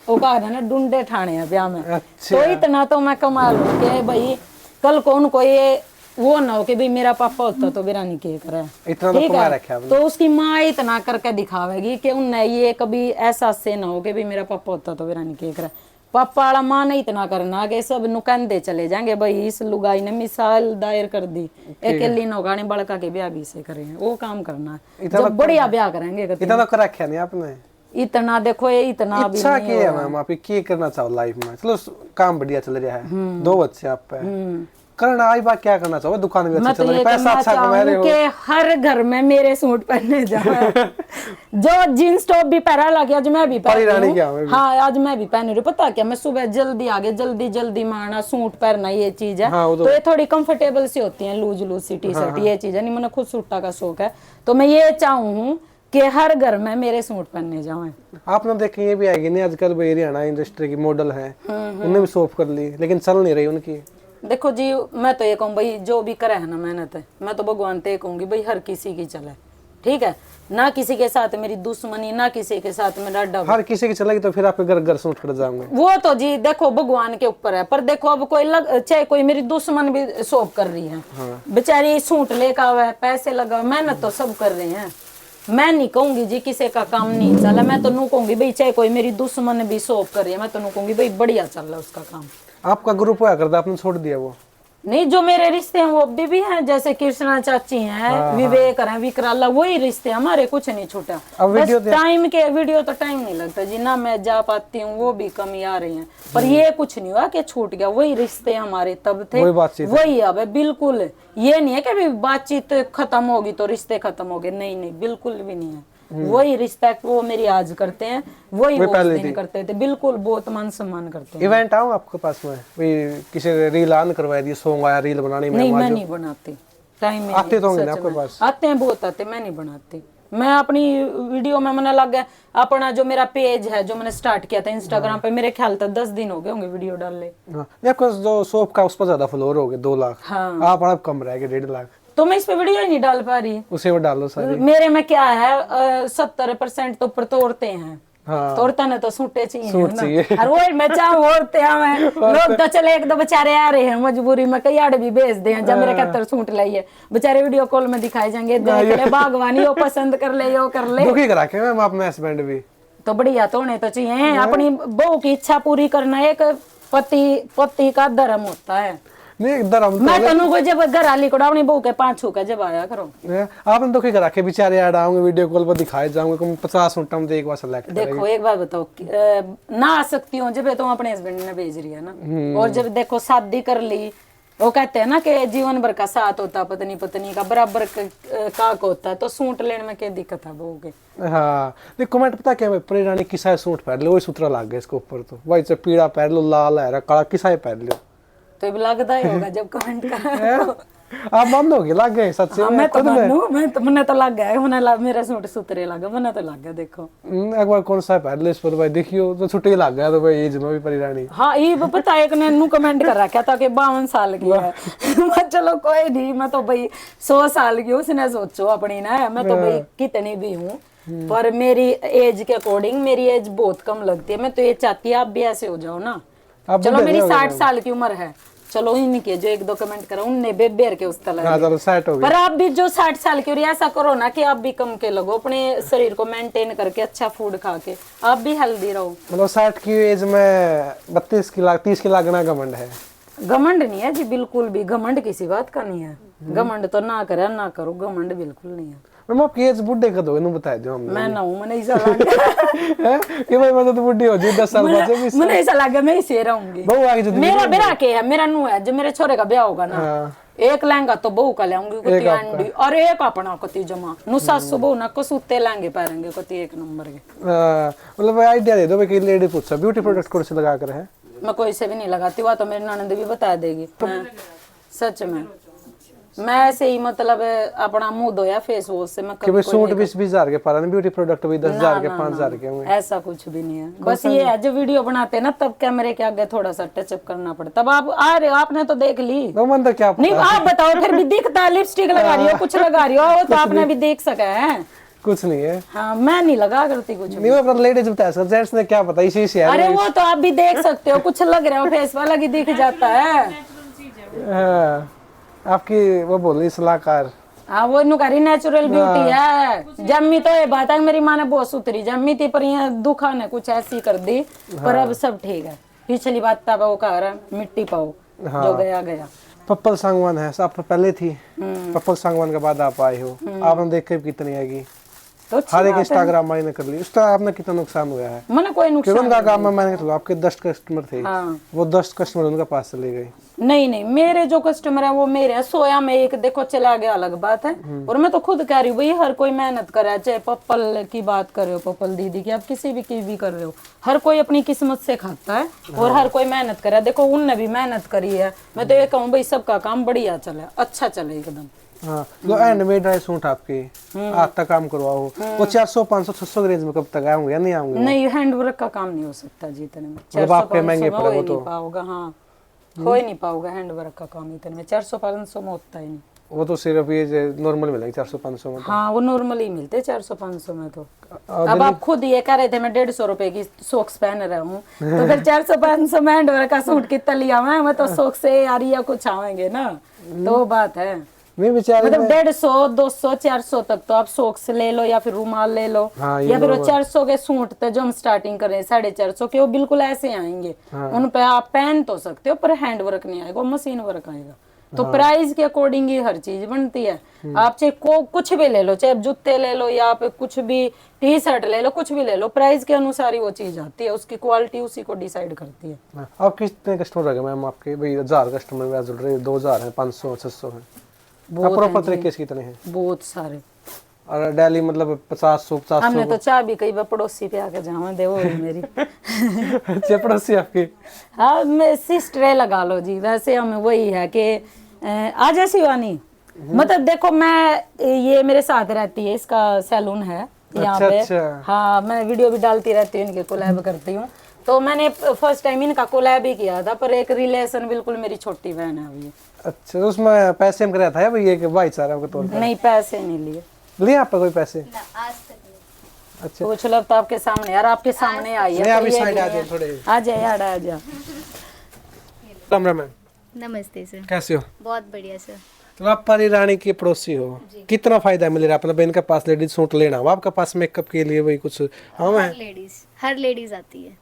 वो कहा ना डूंडे ठाने हैं ब्याह में। तो इतना तो मैं कमा लूं कि भाई कल को उनको ये वो ना हो कि भाई मेरा पापा होता तो मेरा नहीं के करे। इतना तो कमा रखा है। तो उसकी माँ इतना करके दिखावेगी कि उन्हें ये कभी ऐसा से ना हो कि भाई मेरा पापा होता तो मेरा नहीं के करे। पापा वाला माँ ने इतना करना कि सब नुकंदे चले जाएंगे। भाई इस लुगाई ने मिसाल दायर कर दी, अकेली नौगाने बड़का के ब्याह भी से करे, वो काम करना है। जब बढ़िया ब्याह करेंगे। इतना तो कर रखा नहीं आपने? इतना देखो ये इतना भी अच्छा नहीं क्या है मैम, आप क्या करना चाहो लाइफ में? चलो काम बढ़िया चल रहा है, 2 बच्चे आप पे करना आई बात, क्या करना चाहो? दुकान भी अच्छी चल रही है, पैसा अच्छा कमा रहे हो आपने देखे ये भी आएगी नहीं आजकल, भाई हरियाणा इंडस्ट्री की मॉडल है, उन्हें भी शॉप कर ली लेकिन चल नहीं रही उनकी। देखो जी, मैं तो ये कहूँ भाई जो भी करे है ना मेहनत है, मैं तो भगवान ते कहूंगी भाई हर किसी की चले, ठीक है ना। किसी के साथ मेरी दुश्मनी, ना किसी के साथ मेरा डर। हर किसी की चलेगी तो फिर आपके घर सूट कर जाऊंगे। वो तो जी देखो भगवान के ऊपर है। पर देखो अब कोई चाहे कोई मेरी दुश्मन भी शॉप कर रही है, बेचारी सूट लेकर आवे, पैसे लगा, मेहनत तो सब कर रहे हैं। मैं नहीं कहूंगी जी किसी का काम नहीं चला, मैं तो नू कहूंगी भाई चाहे कोई मेरी दुश्मन भी शॉप कर रही है, मैं तो नू कहूंगी भाई बढ़िया चल रहा है उसका काम। आपका ग्रुप हुआ करता, आपने छोड़ दिया वो? नहीं, जो मेरे रिश्ते हैं वो अभी भी हैं, जैसे कृष्णा चाची हैं, विवेक है, विकराला, वही रिश्ते हमारे, कुछ नहीं छूटा। बस टाइम के वीडियो तो टाइम नहीं लगता जी ना, मैं जा पाती हूँ, वो भी कमी आ रही है। पर ये कुछ नहीं हुआ कि छूट गया, वही रिश्ते हमारे तब थे, वही अब है। बिल्कुल ये नहीं है कि बातचीत खत्म होगी तो रिश्ते खत्म हो गए, नहीं बिल्कुल भी नहीं है। वही रिस्पेक्ट वो मेरी आज करते हैं, वही वो उस दिन करते थे। बिल्कुल बहुत मान सम्मान करते हैं। इवेंट आऊं आपके पास में, किसी रील ऑन करवाई दी, सॉन्ग आया रील बनाने में? नहीं मैं नहीं बनाती, टाइम में आते तो होंगे ना आपके पास? आते हैं, बहुत आते, मैं नहीं बनाती। मैं अपनी वीडियो में मैंने लग गया अपना जो मेरा पेज है जो मैंने स्टार्ट किया था इंस्टाग्राम पे, मेरे ख्याल तक 10 दिन हो गए होंगे वीडियो डाले। आपका जो शॉप का उस पर ज्यादा फॉलोअर हो गए 2 लाख, हाँ। आप कम रह गए 1.5 लाख, तो मैं इस पे वीडियो ही नहीं डाल पा रही। उसे वो डालो सारी। मेरे में क्या है 70% तो ऊपर तो औरतें हैं। हाँ। तो औरतें ने तो सूटे चाहिए, सूट चाहिए। और वही मैं चाहूँ औरतें हमें लोग तो चले 1-2 बेचारे आ रहे हैं मजबूरी में, कई आड़ भी भेज दे जब मेरे 71 सूट लाइए, बेचारे वीडियो कॉल में दिखाए जाएंगे, देख ले बागवानी वो पसंद कर ले, यो कर ले। दुखी करा के मैम अपने हस्बैंड भी तो बढ़िया तो होने तो चाहिए, अपनी बहू की इच्छा पूरी करना एक पति का धर्म होता है। नहीं इधर हम मैं तनु को जब घर आली कोड़ा अपनी बहू के 5 छू के जब आया करो। आपने तो क्या रखे बेचारे ऐड आऊंगे वीडियो कॉल पर दिखाए जाऊंगे कम 50 मिनट में एक बार सेलेक्ट देखो एक बात बताओ ना आ सकती हूँ जब तुम अपने हस्बैंड ने भेज रही है ना, और जब देखो शादी कर ली, वो कहते हैं ना कि जीवन भर का साथ होता पत्नी पत्नी का बराबर काक होता है, तो सूट लेने में क्या दिक्कत है बहू के। हाँ देख कमेंट पता क्या है, परिरानी किसा सूट पहन लो वही सूत्रा लग गया इसके ऊपर, तो वही से पीड़ा पहन लो, लाल है काला किसा पहन लो, तो ये लगता ही होगा जब कमेंट कर आप बंद हो गए लग गए सच्ची में। मैं तो मानू, मैंने तो लग गया, मेरा सूट सुतरे लगा, मैंने तो लग गया देखो। एक बार कौन सा पहन लो इस पर भाई देखियो तो छुट्टी लग गया, तो भाई एज में भी परिरानी। हाँ ये पता है, एक ने नू कमेंट कर रखा था कि 52 साल की है। मैं चलो कोई नहीं, मैं तो भाई 100 साल की, उसने सोचो अपनी ना, मैं तो भाई कितनी भी हूँ, पर मेरी एज के अकॉर्डिंग मेरी एज बहुत कम लगती है। मैं तो ये चाहती है आप भी ऐसे हो जाओ ना। चलो मेरी 60 साल की उम्र है, चलो इनके जो 1-2 कमेंट करा उनने बेबेर के उस तरह, पर आप भी जो 60 साल की, और ऐसा करो ना कि आप भी कम के लगो, अपने शरीर को मेंटेन करके अच्छा फूड खा के आप भी हेल्दी रहो। मतलब 60 की एज में 32 की 30 की लागना घमंड है? घमंड नहीं है जी, बिल्कुल भी घमंड किसी बात का नहीं है। घमंड तो ना करे ना करो, घमंड बिल्कुल नहीं है। मैम आपकी एज बुढ़े का दोगे, बता दो हम। मैं ना हूँ, मैंने ऐसा लगा कि भाई मैं तो बुढ़ी हो जी 10 साल बाद से। मैंने ऐसा लगा मैं इसे रहूंगी। बहू आगे जो मेरा बेरा के है, मेरा नू है, जब मेरे छोरे का ब्याह होगा ना, एक लहंगा तो बहू का लाऊंगी कुती अंडी, और एक अपना कति जमा नु सासू बहू ना कसूते लहंगे पाएंगे कति एक नंबर के। मतलब आइडिया दे दो भाई कि लेडी पूछा ब्यूटी प्रोडक्ट कौन से लगा कर है? मैं कोई से भी नहीं लगाती, वह तो मेरी ननद भी बता देगी। सच में मैं ऐसे ही मतलब अपना मुंह धोया फेस वॉश से, मैं कि भाई सूट 20 हजार के पारा ब्यूटी प्रोडक्ट भी 10,000 के 5,000 के होंगे, ऐसा कुछ भी नहीं है। बस ये है जो वीडियो बनाते हैं ना तब कैमरे के आगे थोड़ा सा टचअप करना पड़ता। तब आप आ रहे हो, आपने तो देख ली, मन तो क्या नहीं आप बताओ फिर भी दिखता है, लिपस्टिक लगा रही हो कुछ लगा रही हो, वो तो आपने भी देख सका है। कुछ नहीं है। हाँ मैं नहीं लगा करती कुछ नहीं, मैं अपना लेडीज बता सकता, जेंट्स ने क्या पता इसी से। अरे वो तो आप भी देख सकते हो, कुछ लग रहा हो फेस वाला की दिख जाता है। आपकी वो बोल रही सलाहकार, हाँ वो नुकारी नेचुरल ब्यूटी है। जम्मी तो ये बात है मेरी माँ ने बहुत सुथरी जम्मी थी, पर यहाँ दुखा ने कुछ ऐसी कर दी, पर अब सब ठीक है। पिछली बात तब वो कह रहा मिट्टी पाओ, जो गया गया। पप्पल सांगवान है, आप पहले थी, पप्पल सांगवान के बाद आप आए हो, आपने देख के कितनी आएगी, तो हर एक इंस्टाग्राम मैंने कर ली, उसका आपने कितना नुकसान हुआ है? मैंने कोई नुकसान उनका काम में मैंने चलो आपके 10 कस्टमर थे, हाँ। वो 10 कस्टमर उनके पास चले गए। नहीं मेरे जो कस्टमर है वो मेरे हैं। सोया में एक देखो चला गया अलग बात है, और मैं तो खुद कह रही हूँ भाई हर कोई मेहनत कर रहा है, चाहे पप्पल की बात कर रहे हो, पप्पल दीदी की, आप किसी की भी कर रहे हो, हर कोई अपनी किस्मत से खाता है और हर कोई मेहनत कर रहा है। देखो उनने भी मेहनत करी है, मैं तो ये कहूँ भाई सबका काम बढ़िया चले, अच्छा चले एकदम। हाँ जो हैंडमेड है सूट आपके आज तक काम करवाओ, वो 400 500 600 की रेंज में कब तक आएंगे या नहीं आएंगे? नहीं हैंडवर्क का काम नहीं हो सकता जी इतने में, 400 महंगे पड़े वो तो पाओगा। हाँ हो ही नहीं पाओगा हैंडवर्क का काम इतने में, 400-500 में होता ही नहीं। वो तो सिर्फ ये नॉर्मल मिलेगी 400-500 में। हाँ वो नॉर्मल ही मिलते 400-500 में। तो अब आप खुद ये कह रहे थे मैं 150 रुपए की सॉक्स पहन रहा हूँ, तो फिर 400-500 में हैंडवर्क का सूट कितना लिया मैं तो सॉक्स से यार या कुछ आवेंगे ना, तो बात है। नहीं बेचारे मतलब 150 200 400 तक तो आप सॉक्स ले लो या फिर रुमाल ले लो, या फिर वो 400 के सूट थे जो हम स्टार्टिंग कर रहे हैं 450 के, वो बिल्कुल ऐसे आएंगे। उन पे आप पहन तो सकते हो पर हैंड वर्क नहीं आएगा, मशीन वर्क आएगा। तो प्राइस के अकॉर्डिंग ही हर चीज बनती है। आप चाहे कुछ भी ले लो, चाहे जूते ले लो या आप कुछ भी टी शर्ट ले लो, कुछ भी ले लो, प्राइस के अनुसार ही वो चीज आती है, उसकी क्वालिटी उसी को डिसाइड करती है। आप कितने कस्टमर रहे मैम आपके? भाई 1000 कस्टमर जुड़ रहे, 2000 है, 500 600 है, प्रॉपर तरीके से कितने हैं? बहुत सारे। और डेली मतलब 50-100 हमने तो चाह भी कई बार पड़ोसी पे आके जावा दे वो मेरी पड़ोसी आपकी? हाँ मैं सिस्टर लगा लो जी। वैसे हमें वही है कि आज ऐसी वानी मतलब देखो मैं ये मेरे साथ रहती है, इसका सैलून है यहाँ पे। अच्छा। हाँ मैं वीडियो भी डालती रहती हूँ, इनके कोलैब करती हूँ। तो मैंने फर्स्ट टाइम इनका कोलैब ही किया था, पर एक रिलेशन बिल्कुल मेरी छोटी बहन है अभी। अच्छा तो उसमें पैसे हम कराया था भाई ये भाईचारा के तौर पर? नहीं पैसे नहीं लिए। लिए आप पे कोई पैसे? अच्छा पूछ लो तो आपके सामने यार, आपके सामने आई है। अभी साइड आ जाओ थोड़े, आ जाए यार आ जा। कैमरामैन नमस्ते सर। कैसे हो? बहुत बढ़िया सर। तो आप परी रानी की पड़ोसी हो, कितना फायदा मिल रहा है? मतलब इनके पास लेडीज सूट लेना हो, आपके पास मेकअप के लिए वही कुछ हाँ है? हर लेडीज आती है।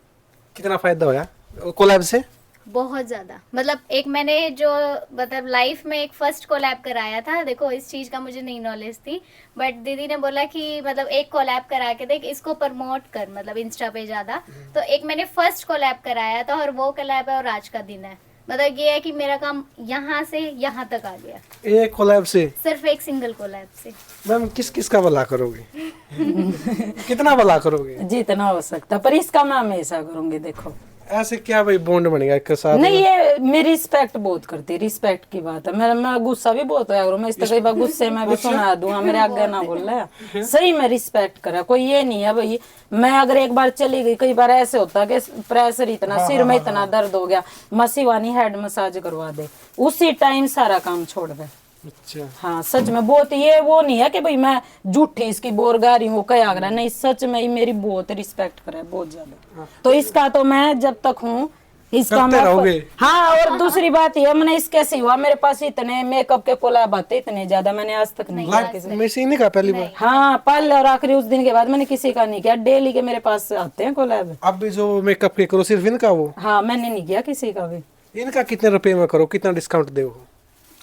कितना फायदा होया कोलैब से? बहुत ज्यादा, मतलब एक मैंने जो मतलब लाइफ में एक फर्स्ट कोलैब कराया था। देखो इस चीज का मुझे नहीं नॉलेज थी, बट दीदी ने बोला कि मतलब एक कोलैब करा के देख, इसको प्रमोट कर, मतलब इंस्टा पे ज्यादा। तो एक मैंने फर्स्ट कोलैब कराया था और वो कोलैब है और आज का दिन है। मतलब ये है कि मेरा काम यहाँ से यहाँ तक आ गया एक कोलैब से, सिर्फ एक सिंगल कोलैब से। मैम किस किस का भला करोगे? कितना भला करोगे? जितना हो सकता, पर इसका मैं हमेशा करूंगी। देखो ऐसे क्या भाई बॉन्ड बनेगा एक साथ? नहीं, ये मेरी रिस्पेक्ट बहुत करती है, रिस्पेक्ट की बात है। मैं गुस्सा भी बहुत होया करूँ, मैं इस कई बार गुस्से में भी सुना दूंगा, मेरे आगे ना बोल रहा। सही में रिस्पेक्ट करा, कोई ये नहीं है भाई मैं अगर एक बार चली गई। कई बार ऐसे होता है कि प्रेशर इतना, सिर में इतना दर्द हो गया, मसीवानी हेड मसाज करवा दे, उसी टाइम सारा काम छोड़ दे। अच्छा, हाँ सच में बहुत, ये वो नहीं है कि भाई मैं झूठी इसकी बोर गा रही हूँ क्या कर रहा है, नहीं सच में ही मेरी बहुत रिस्पेक्ट करे, बहुत ज्यादा। तो इसका तो मैं जब तक हूँ इसका करते रहोगे। हाँ, और दूसरी बात ये, मैंने इसके सिवा मेरे पास इतने मेकअप के कोलैब आते इतने ज्यादा मैंने आज तक नहीं किया किसी। मैं से नहीं कहा पहली बार। हाँ पहले और आखिरी उस दिन के बाद मैंने किसी का नहीं किया, डेली के मेरे पास आते हैं कोलैब। अब भी जो मेकअप के करो सिर्फ इनका वो? हाँ मैंने नहीं किया किसी का भी। इनका कितने रुपए में करो, कितना डिस्काउंट दे?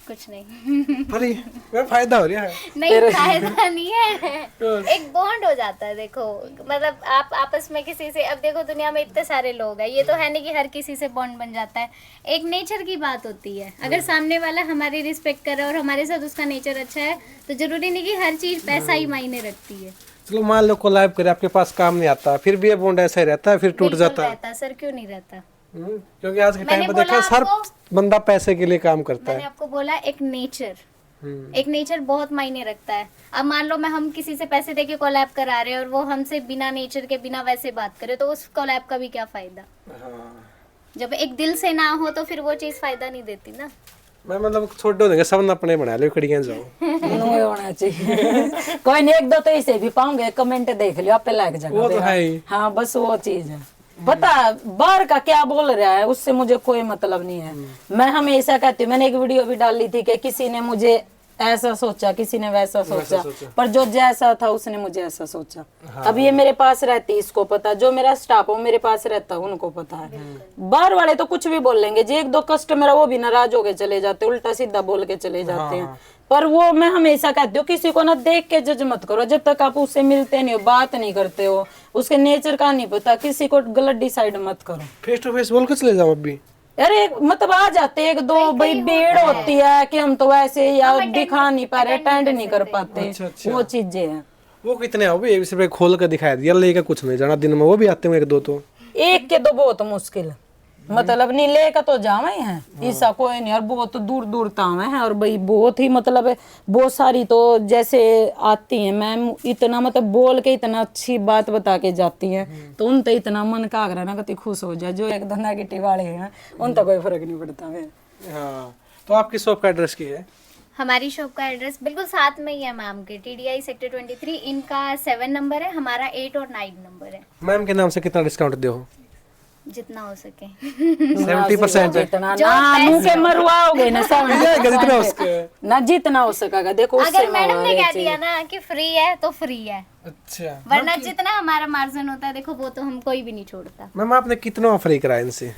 कुछ नहीं। अरे मैं फायदा हो रहा है? नहीं फायदा नहीं है, एक बॉन्ड हो जाता है। देखो मतलब आप आपस में किसी से, अब देखो दुनिया में इतने सारे लोग हैं, ये तो है नहीं कि हर किसी से बॉन्ड बन जाता है। एक नेचर की बात होती है, अगर सामने वाला हमारी रिस्पेक्ट कर रहा है और हमारे साथ उसका नेचर अच्छा है, तो जरूरी नहीं कि हर चीज पैसा ही मायने रखती है। चलो मान लो कोलैब करे, आपके पास काम नहीं आता, फिर भी ये बॉन्ड ऐसा ही रहता है, फिर टूट बिल्कुल जाता है? रहता सर, क्यों नहीं रहता। क्योंकि आज के टाइम मैंने पे देखा बोला हर बंदा पैसे के लिए काम करता मैंने है। आपको बोला एक नेचर बहुत मायने रखता है। अब मान लो मैं हम किसी से पैसे देके कोलैब करा रहे हैं और वो हमसे बिना नेचर के बिना वैसे बात करे, तो उस कोलैब का भी क्या फायदा। जब एक दिल से ना हो तो फिर वो चीज फायदा नहीं देती ना। मैं मतलब छोड़ दो देंगे, सब अपने बना लो, खड़ियां जाओ। नहीं होना चाहिए। कोई नहीं, एक दो तो इसे भी पाऊंगे, कमेंट देख लियो आप पे लाइक जगह वो तो देगा। है ही। हाँ बस वो चीज है। पता बाहर का क्या बोल रहा है उससे मुझे कोई मतलब नहीं है। मैं हमेशा कहती हूँ, मैंने एक वीडियो भी डाली थी कि किसी ने मुझे ऐसा सोचा, किसी ने वैसा सोचा, पर जो जैसा था उसने मुझे ऐसा सोचा। अब ये मेरे पास रहती, इसको पता, जो मेरा स्टाफ हो मेरे पास रहता उनको पता है। बाहर वाले तो कुछ भी बोल लेंगे जी, एक दो कस्टमर वो भी नाराज होके चले जाते, उल्टा सीधा बोल के चले जाते हैं। पर वो मैं हमेशा कहती हूँ किसी को ना देख के जज मत करो, जब तक आप उससे मिलते नहीं हो, बात नहीं करते हो, उसके नेचर का नहीं पता, किसी को गलत डिसाइड मत करो। फेस टू फेस बोल के चले जाओ। अभी अरे मतलब आ जाते एक दो, भाई भीड़ होती है कि हम तो वैसे या दिखा नहीं पा रहे, अटेंड नहीं कर पाते, वो चीजें हैं। वो कितने आओ भाई, सिर्फ खोल कर दिखाया दिया, लेके कुछ नहीं जाना, दिन में वो भी आते हैं एक दो। तो एक के दो बहुत मुश्किल, मतलब नहीं लेकर तो जावे हैं, ऐसा कोई नहीं, और बहुत दूर दूर तावे हैं, और भाई बहुत ही मतलब बहुत सारी तो जैसे आती हैं मैम, इतना मतलब बोल के इतना अच्छी बात बता के जाती हैं, तो उन तो इतना मन का आग्रह ना कति खुश हो जाए। जो एकदम नेगेटिव वाले हैं उन तो कोई फर्क नहीं पड़ता है। हाँ, तो आपकी शॉप का एड्रेस क्या है? हमारी शॉप का एड्रेस बिल्कुल साथ में ही है मैम के, TDI सेक्टर 23, इनका 7 नंबर है, हमारा 8 और 9 नंबर है। मैम के नाम से कितना डिस्काउंट दो? जितना हो सके। 70% इतना ना मुंह के मरवाओगे ना, जितना उसके ना जितना हो सकेगा। देखो अगर मैडम ने कह दिया ना कि फ्री है तो फ्री है, अच्छा, वरना जितना हमारा मार्जिन होता है देखो वो तो हम कोई भी नहीं छोड़ता। मैम आपने कितना ऑफर ही कराया इनसे?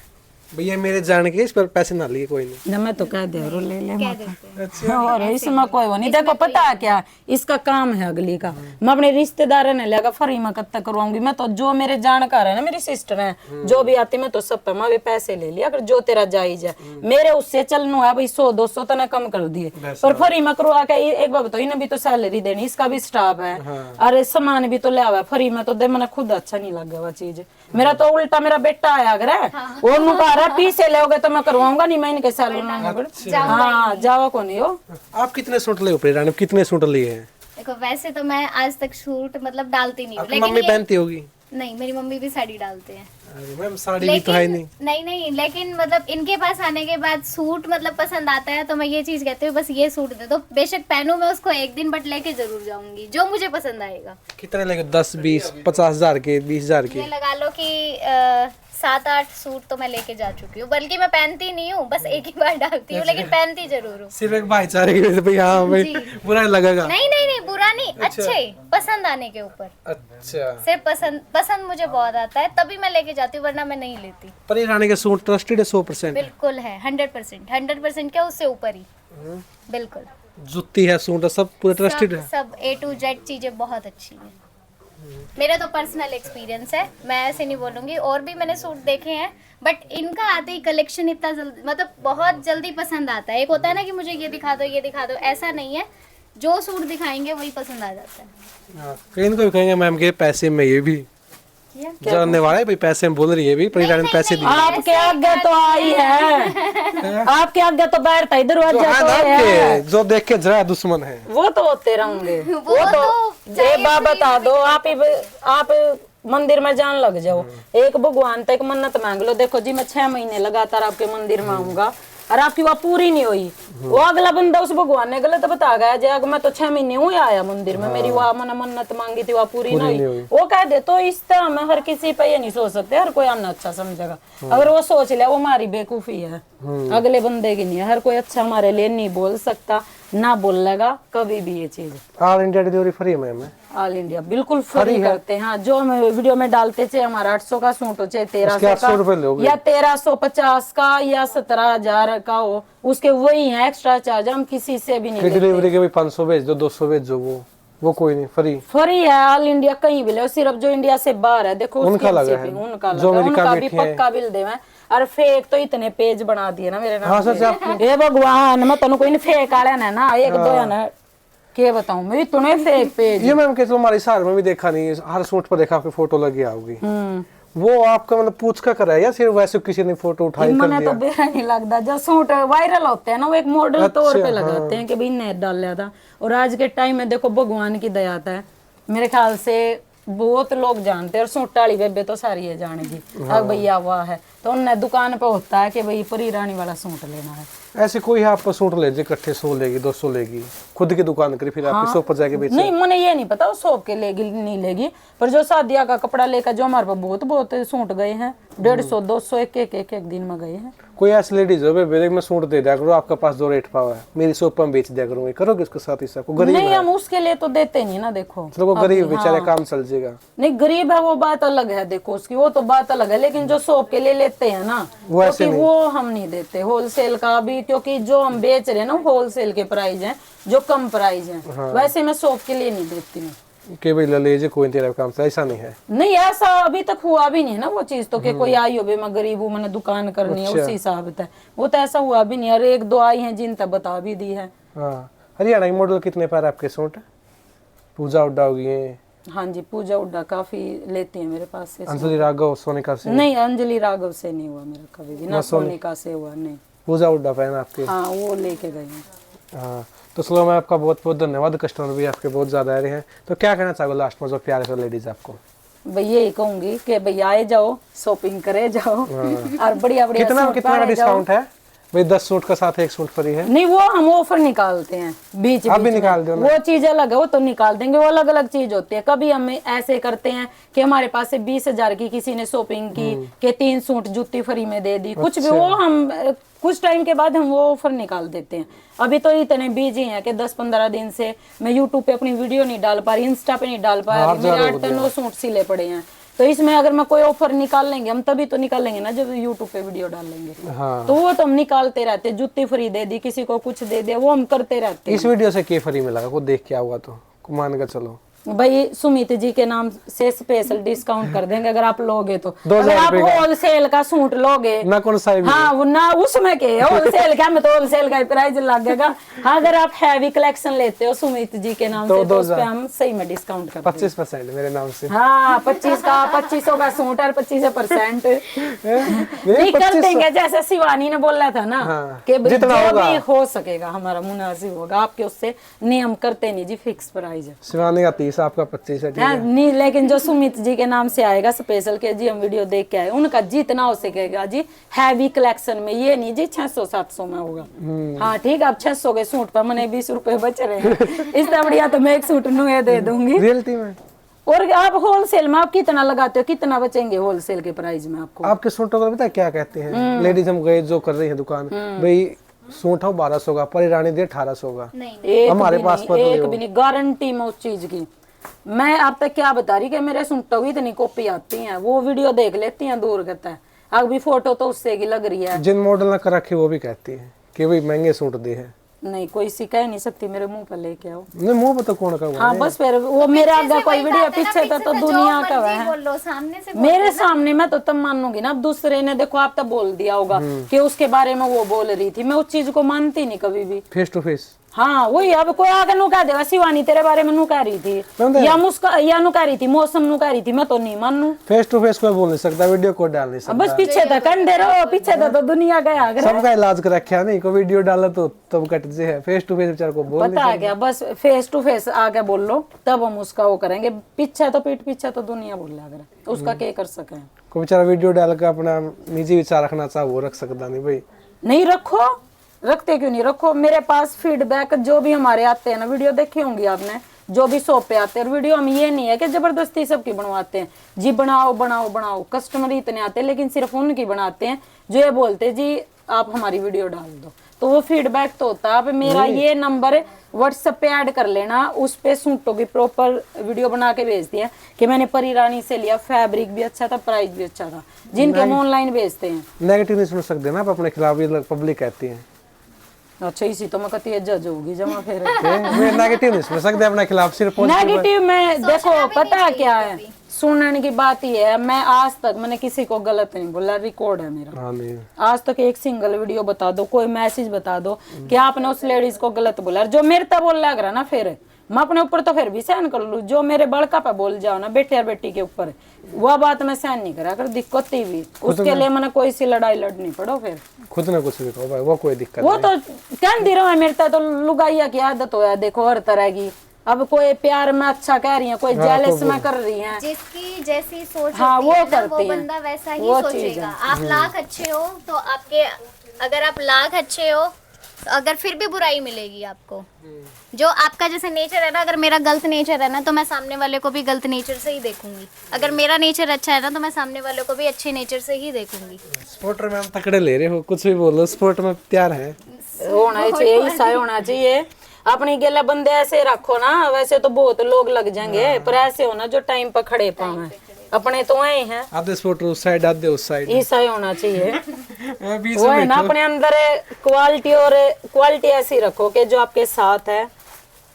भैया मेरे जान के इस पर पैसे ना लिए कोई नहीं ना, मैं तो कह दे रो ले ले कह मत। देते हैं। और इसमें कोई वो नहीं। देखो पता है क्या, इसका काम है अगली का, मैं अपने रिश्तेदार ने लेगा फ्री में कब तक करवाऊंगी। मैं तो जो मेरे जानकार है ना, मेरी सिस्टर है जो भी आती, मैं तो सब पे मैं भी पैसे ले लिया, अगर जो तेरा जायज है मेरे उससे चलना है भाई 100-200 तो ना कम कर दिए, पर फ्री में करवा के एक बार बताओ, इन्हें भी तो सैलरी देनी, इसका भी स्टाफ है, अरे सामान भी तो ले आवा फ्री में, तो दे मैंने खुद अच्छा नहीं लगा वो चीज। मेरा तो उल्टा मेरा बेटा आया अगर है वो कह रहा पीछे ले तो मैं करवाऊंगा नहीं, मैं इनके सैलरी। हाँ जावा को नहीं हो। आप कितने सूट ले हो? कितने सूट लिए हैं? देखो वैसे तो मैं आज तक सूट मतलब डालती नहीं हूँ, आपकी मम्मी पहनती होगी? नहीं, मेरी मम्मी भी साड़ी डालते हैं। अरे मैम साड़ी भी तो है नहीं। नहीं, लेकिन मतलब इनके पास आने के बाद सूट मतलब पसंद आता है तो मैं ये चीज कहती हूँ बस ये सूट दे दो, बेशक पहनूं मैं उसको एक दिन, बट लेके जरूर जाऊंगी जो मुझे पसंद आएगा। कितने लेंगे? 10, 20, 50 हजार के, 20 हजार के? ये लगा लो कि 7-8 सूट तो मैं लेके जा चुकी हूँ, बल्कि मैं पहनती नहीं हूँ, बस एक ही बार डालती हूँ, लेकिन पहनती जरूर हूँ। सिर्फ एक भाईचारे की वजह से भाई, हाँ भाई जी। बुरा नहीं लगेगा। नहीं नहीं नहीं, बुरा नहीं, अच्छे पसंद आने के ऊपर। अच्छा, सिर्फ पसंद मुझे बहुत आता है, तभी मैं लेके जाती हूँ, वरना मैं नहीं लेती। परी रानी के सूट ट्रस्टेड है 100%? बिल्कुल है, 100% क्या, उससे ऊपर ही। बिल्कुल जुत्ती है, सूट है, सब पूरे ट्रस्टेड है। सब A to Z चीजें बहुत अच्छी हैं। मेरा तो पर्सनल एक्सपीरियंस है, मैं ऐसे नहीं बोलूंगी, और भी मैंने सूट देखे हैं, बट इनका आते ही कलेक्शन इतना जल्दी, मतलब बहुत जल्दी पसंद आता है। एक होता है ना कि मुझे ये दिखा दो ये दिखा दो, ऐसा नहीं है, जो सूट दिखाएंगे वही पसंद आ जाता है। हाँ, कहीं ना कहीं कहेंगे मैम के पैसे में ये भी जानने वाला है भाई, पैसे में बोल रही है भी, परी रानी ने पैसे दिए। आपके आगे तो आई है, आपके आगे तो बाहर था, दरवाजा हाँ, तो नाम है। के जो देख के जरा दुश्मन है। वो तो होते रहेंगे, वो वो तो तो ये बात बता दो, आप मंदिर में जान लग जाओ, एक भगवान तक मन्नत मांग लो, देखो जी मैं 6 महीने लगातार आपके मंदिर में आऊंगा और आपकी वहाँ पूरी नहीं हुई, वो अगला बंदा उस भगवान ने गलत बता गया, जे अगर मैं तो 6 महीने हुए आया मंदिर में, मेरी वहाँ मैंने मन्नत मांगी थी वहाँ पूरी नहीं हुई, वो कह दे। तो इस तरह में हर किसी पे ये नहीं सोच सकते हर कोई हमने अच्छा समझेगा, अगर वो सोच लिया वो हमारी बेवकूफी है, अगले बंदे की नहीं है। हर कोई अच्छा हमारे लिए नहीं बोल सकता, ना बोलेगा कभी भी ये चीज। ऑल इंडिया डिलीवरी फ्री है मैम? ऑल इंडिया बिल्कुल फ्री करते हैं, हाँ, जो हम वीडियो में डालते थे, हमारा 800 का सूट हो, चाहे 1300 का या 1350 का या 17,000 का हो, उसके वही है एक्स्ट्रा चार्ज, हम किसी से भी नहीं लेते। डिलीवरी के भी 500 भेज दो, 200 भेज दो, वो कोई नहीं, फ्री है ऑल इंडिया, कहीं भी ले, सिर्फ जो इंडिया से बाहर है देखो उनका लगा है, उनका भी पक्का बिल दे। और फेक तो इतने पेज बना दिए ना मेरे नाम। हाँ सच आप ये भगवान, मैं तनु कोई फेक आले ना एक दो है ना, क्या बताऊं मैं, इतने फेक पेज। ये मैम के तो हमारे शहर में भी देखा नहीं, हर सूट पर देखा आपकी फोटो लगी होगी, वो आपका मतलब पूछ कर कराया या सिर्फ वैसे किसी ने फोटो उठाई कर मैंने दिया? तो बेरा नहीं लगता, जो सूट वायरल होते हैं ना वो एक मॉडल तौर पे लगाते हैं कि भाई ने डाल लिया था। और आज के टाइम में देखो भगवान की दया है, मेरे ख्याल से बहुत लोग जानते हैं, और सूट वाली बेबे तो सारी है जानेगी, अब भैया हुआ है तो उन्हें दुकान पे होता है कि भाई परी रानी वाला सूट लेना है। ऐसे कोई आप सूट ले जाए इकट्ठे 100 लेगी 200 लेगी, खुद की दुकान करी फिर आपकी शॉप पर जाके बेचे? नहीं मुझे ये नहीं पता वो शॉप के लेगी नहीं लेगी, पर जो शादिया का कपड़ा लेकर जो हमारे पास बहुत सूट गए हैं, 150 200 एक दिन में गए हैं। कोई ऐसी लेडीज हो बेबे मैं सूट दे दिया करो, आपके पास जो रेट पावा है मेरी शॉप पर बेच दिया करूंगी, करोगे उसके साथ ही सबको? गरीब नहीं हम उसके लिए तो देते नहीं ना, देखो चलो गरीब बेचारे काम चल जाएगा। नहीं गरीब है वो बात अलग है, देखो उसकी वो तो बात अलग है, लेकिन जो शॉप के लिए लेते हैं ना क्योंकि वो हम नहीं देते होलसेल का भी, क्योंकि जो हम बेच रहे हैं ना होलसेल के प्राइस हैं जो कम प्राइस हैं, वैसे मैं शॉप के लिए नहीं देती हूँ कि भाई ले लीजिए कोई तेरा काम से, ऐसा नहीं है। नहीं ऐसा अभी तक हुआ भी नहीं है ना वो चीज, तो कि कोई आई हो भाई मैं गरीब हूँ मैंने दुकान करनी है उसी हिसाब से, वो तो ऐसा हुआ भी नहीं। और एक दो आई हैं जिन तक बता भी दी है। हाँ हरियाणा की मॉडल कितने पैर आपके सूट? पूजा उड्डा होगी? हाँ जी पूजा उड्डा काफी लेती है मेरे पास से। अंजलि राघव सोनिका से? नहीं अंजलि राघव से नहीं हुआ मेरा कभी भी, ना सोनिका से हुआ नहीं। पूजा उड्डा पहन आपके? हाँ वो लेके गई हैं। हाँ तो चलो मैं आपका बहुत बहुत धन्यवाद, कस्टमर भी आपके बहुत ज्यादा आ रहे हैं, तो क्या कहना चाहोगे लास्ट में जो प्यारे से लेडीज आपको? भाई यही कहूंगी कि भाई आए जाओ शॉपिंग करे जाओ और बढ़िया बढ़िया कितना डिस्काउंट है भाई? 10 सूट का साथ एक सूट फ्री है? नहीं वो हम ऑफर निकालते हैं बीच आप भी निकाल दो ना? वो चीज अलग है, वो तो निकाल देंगे, वो अलग अलग चीज होती है। कभी हम ऐसे करते हैं कि हमारे पास से 20,000 की किसी ने शॉपिंग की कि 3 सूट जूती फ्री में दे दी, कुछ भी, वो हम कुछ टाइम के बाद हम वो ऑफर निकाल देते हैं। अभी तो इतने बिजी हैं कि 10-15 दिन से मैं यूट्यूब पे अपनी वीडियो नहीं डाल पा रही, इंस्टा पे नहीं डाल पा रही, मेरे 8-9 सूट सिले पड़े हैं। तो इसमें अगर मैं कोई ऑफर निकाल लेंगे हम तभी तो निकालेंगे ना जब यूट्यूब पे वीडियो डाल लेंगे। हाँ। तो वो तो हम निकालते रहते, जुत्ती फ्री दे दी, किसी को कुछ दे दिया, वो हम करते रहते। इस वीडियो से क्या फ्री मिला को देख के आऊंगा तो मान कर चलो भाई सुमित जी के नाम से स्पेशल डिस्काउंट कर देंगे अगर आप लोगे तो। 2000 अगर आप रुपए का होलसेल का सूट लोगे ना कौन सा भी हाँ वो ना उसमें के होलसेल का, मैं तो होलसेल का प्राइस लगेगा। हाँ अगर आप हैवी कलेक्शन लेते हो सुमित जी के नाम तो से तो उस पे हम सही में डिस्काउंट करते हैं 25% मेरे नाम से। हाँ 2500 का सूट और 25% नहीं कर देंगे, जैसे शिवानी ने बोला था ना कि जितना जो होगा भी हो सकेगा हमारा मुनासिब होगा, आपके उससे नियम करते नहीं जी, फिक्स प्राइस है। शिवानी का 30 आपका 25 है, ठीक है? नहीं लेकिन जो सुमित जी के नाम से आएगा स्पेशल के जी हम वीडियो देख के आए, उनका जितना हो सकेगा जी हैवी कलेक्शन में, ये नहीं जी 600-700 में होगा। हाँ ठीक है, अब 600 के सूट पर मैंने 20 रुपए बच रहे हैं, इससे बढ़िया तो मैं एक सूट नुए दे दूंगी। रियलिटी में और आप होलसेल में आप कितना लगाते हो, कितना बचेंगे होलसेल के प्राइस में आपको? आपके सूटों का पता है क्या कहते हैं लेडीज, हम गए जो कर रही है दुकान, भाई सूट हो 1200 का, पर रानी दे 1800 का। एक हमारे भी पास नहीं, पता नहीं एक हो। भी नहीं, गारंटी में उस चीज की। मैं आप तक क्या बता रही कि मेरे सूटों की इतनी कॉपी आती है, वो वीडियो देख लेती हैं, दूर कहता है अभी फोटो तो उससे की लग रही है। जिन मॉडल ना कर रखे वो भी कहती है कि भाई महंगे सूट दे है। नहीं कोई सी कह नहीं सकती, मेरे मुंह पर लेके आओ। नहीं मुंह तो कौन का हाँ बस फिर वो मेरे आगे कोई वीडियो पीछे तो दुनिया का मर्जी है। बोल लो, सामने से मेरे सामने मैं तो तब मानूंगी ना, अब दूसरे ने देखो आप तब बोल दिया होगा कि उसके बारे में वो बोल रही थी, मैं उस चीज को मानती नहीं कभी भी। Face to face. हाँ वही, अब कोई आगे नु कह देगा शिवानी तेरे बारे में नु कह रही थी, या मुस्का या नु कह रही थी, मौसम नु कह रही थी, मैं तो नहीं मानू। फेस टू फेस कोई बोल नहीं सकता, वीडियो को डाल नहीं अब सकता। बस पीछे तक कंधे रहो, पीछे तो दुनिया गया अगर सबका इलाज कर रखा नहीं, कोई वीडियो डाला तो तब कट जे है। फेस टू फेस बेचारा को बोल पता है क्या, बस फेस टू फेस आगे बोल लो तब हम उसका वो करेंगे, पीछे तो पीठ पीछे तो दुनिया बोल रहा अगर उसका क्या कर सके। कोई बेचारा वीडियो डाल के अपना निजी विचार रखना चाहे वो रख सकता नहीं भाई। नहीं रखो, रखते क्यों नहीं, रखो। मेरे पास फीडबैक जो भी हमारे आते हैं ना, वीडियो देखी होंगी आपने, जो भी शॉप पे आते हैं वीडियो, हम ये नहीं है कि जबरदस्ती सबकी बनवाते हैं जी, बनाओ बनाओ बनाओ। कस्टमर इतने आते हैं लेकिन सिर्फ उनकी बनाते हैं जो ये बोलते हैं जी आप हमारी वीडियो डाल दो, तो वो फीडबैक तो होता है। आप मेरा ये नंबर व्हाट्सएप पे ऐड कर लेना, उस पे सूटों की प्रॉपर वीडियो बना के भेज दिया कि मैंने परी रानी से लिया, फैब्रिक भी अच्छा था, प्राइस भी अच्छा था, जिनके हम ऑनलाइन भेजते हैं। नेगेटिव नहीं सुन सकते ना आप अपने खिलाफ, ये पब्लिक कहती है। अच्छा इसी तो मैं कहती है जज होगी जमा फिर। मैं नेगेटिव नहीं सुन सकते अपने खिलाफ, सिर्फ नेगेटिव में देखो पता है क्या है, सुनने की बात ही है, मैं आज तक मैंने किसी को गलत नहीं बोला, रिकॉर्ड है मेरा। हाँ नहीं। आज तक एक सिंगल वीडियो बता दो, कोई मैसेज बता दो कि आपने उस लेडीज को गलत बोला, जो मेरे तक बोल लग रहा ना, फिर मैं अपने ऊपर तो फिर भी सहन कर लूं, जो मेरे बड़का पे बोल जाओ ना बेटे और बेटी के ऊपर, वो बात मैं सहन नहीं करा कर, दिक्कत ही भी उसके लिए मैंने कोई सी लड़ाई लड़नी पड़ो फिर खुद ना कुछ भी कहो भाई, वो कोई दिक्कत वो तो कह दे रहा है, मेरे तक तो लुगाइया की आदत हो है, देखो हर तरह की। अब कोई प्यार में अच्छा कह रही है, कोई जेलस में कर रही है, जिसकी जैसी सोच हाँ, होती वो है ना, करती वो हैं। बंदा वैसा ही वो चीज़ सोचेगा। है। आप लाख अच्छे हो तो आपके, अगर आप लाख अच्छे हो तो अगर फिर भी बुराई मिलेगी आपको। जो आपका जैसे नेचर है ना, अगर मेरा गलत नेचर है ना तो मैं सामने वाले को भी गलत नेचर से ही देखूंगी, अगर मेरा नेचर अच्छा है ना तो मैं सामने वाले को भी अच्छे नेचर से ही देखूंगी। स्पोर्ट में हम तकड़े ले रहे हो, कुछ भी बोलो, स्पोर्ट में प्यार है, होना चाहिए, ऐसा होना चाहिए। अपनी गेला बंदे ऐसे रखो ना, वैसे तो बहुत लोग लग जाएंगे, पर ऐसे होना जो टाइम पर खड़े पावे। अपने तो आए हैं, आधे स्पोर्ट उस साइड आधे उस साइड, ऐसा ही होना चाहिए। बीच वो में है ना, अपने अंदर क्वालिटी, और क्वालिटी ऐसी रखो कि जो आपके साथ है।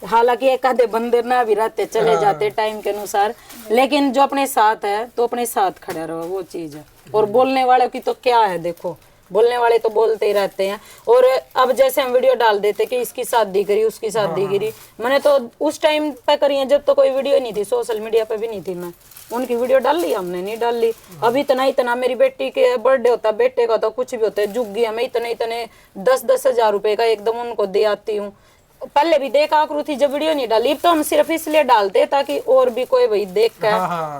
हालांकि एक आधे बंदे ना भी रहते, चले जाते टाइम के अनुसार, लेकिन जो अपने साथ है तो अपने साथ खड़ा रहो, वो चीज है। और बोलने वालों की तो क्या है, देखो बोलने वाले तो बोलते ही रहते हैं। और अब जैसे हम वीडियो डाल देते कि इसकी शादी करी, उसकी शादी करी, मैंने तो उस टाइम पे करी है जब तो कोई वीडियो नहीं थी, सोशल मीडिया पे भी नहीं थी, मैं उनकी वीडियो डाल ली, हमने नहीं डाल ली। अब इतना इतना मेरी बेटी के बर्थडे होता है, बेटे का तो कुछ भी होता है, जुग्गी हमें इतने इतने 10-10 हजार रुपए का एकदम उनको दे आती हूँ। पहले भी देखा करू थी जब वीडियो नहीं डाली, तो हम सिर्फ इसलिए डालते ताकि और भी कोई भाई देख कर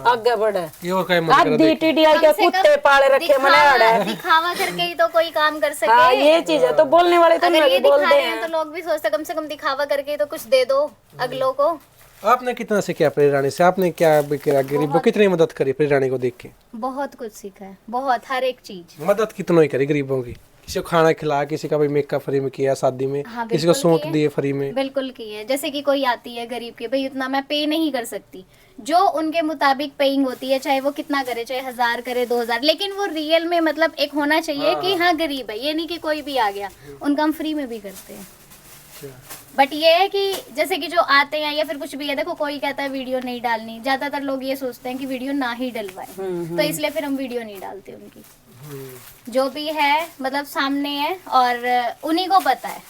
आगे बढ़े। अब DTDI के कुत्ते पाले रखे मने दिखावा करके ही तो कोई काम कर सके। हाँ ये चीज है, तो बोलने वाले तो अगर ये बोल दिखा दे रहे हैं तो लोग भी सोचते कम से कम दिखावा करके ही तो कुछ दे दो अगलों को। आपने कितना सीखा प्रेरानी से, आपने क्या गरीबों कितनी मदद करी प्रेरानी को देख के? बहुत कुछ सीखा है, बहुत, हर एक चीज। मदद कितनों ही करी गरीबों की, किसी को खाना खिलाया, किसी का भाई मेकअप फ्री में किया शादी में, हाँ, किसी को बिल्कुल सूट किए। दिए फ्री में। बिल्कुल की है, जैसे कि कोई आती है गरीब के, भाई उतना मैं पे नहीं कर सकती, जो उनके मुताबिक पेइंग होती है, चाहे वो कितना करे, चाहे 1000 करे 2000, लेकिन वो रियल में मतलब एक होना चाहिए कि हाँ गरीब है, ये नहीं कि कोई भी आ गया, उनका हम फ्री में भी करते हैं। बट ये है कि जैसे कि जो आते हैं या फिर कुछ भी है, देखो कोई कहता है वीडियो नहीं डालनी, ज्यादातर लोग ये सोचते हैं कि वीडियो ना ही डलवाए, तो इसलिए फिर हम वीडियो नहीं डालते उनकी। जो भी है मतलब सामने है और उन्हीं को पता है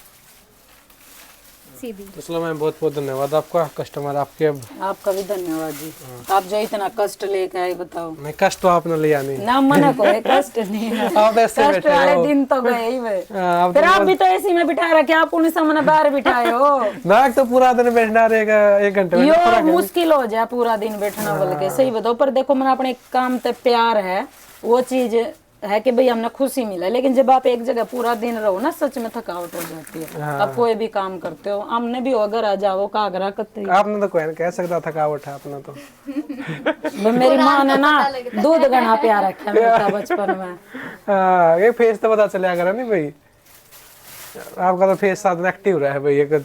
सीधी। तो चलो मैम बहुत बहुत धन्यवाद आपका, कस्टमर आपके। अब आपका भी धन्यवाद जी, आप जो इतना कष्ट लेके आए, बताओ। नहीं कष्ट तो आपने लिया नहीं, ना मना को है, कष्ट नहीं है। आप ऐसे कष्ट बैठे वाले हो। दिन तो गए ही वे। आप फिर आप भी तो ऐसी में बिठा रखे, आप उन्हें सामने बाहर बिठाए हो। नाक तो पूरा दिन बैठना रहेगा, 1 घंटे में यो मुश्किल हो जाए पूरा दिन बैठना बोल के, सही बताओ। पर देखो मैंने अपने काम ते प्यार है, वो चीज है कि भाई हमने खुशी मिला, लेकिन जब आप एक जगह पूरा दिन रहो ना सच में थकावट हो जाती है। आप कोई भी काम करते हो, हमने भी अगर आ जाओ कागरा कतरी, आपने तो कोई कह सकता थकावट है अपना तो। मेरी माँ ने ना दूध गना प्यार रखा मेरा था बचपन में। हाँ, ये फेस तो पता चलिया करा नहीं भाई, आपका तो फेस साथ में एक्टिव रहा है भाई, एक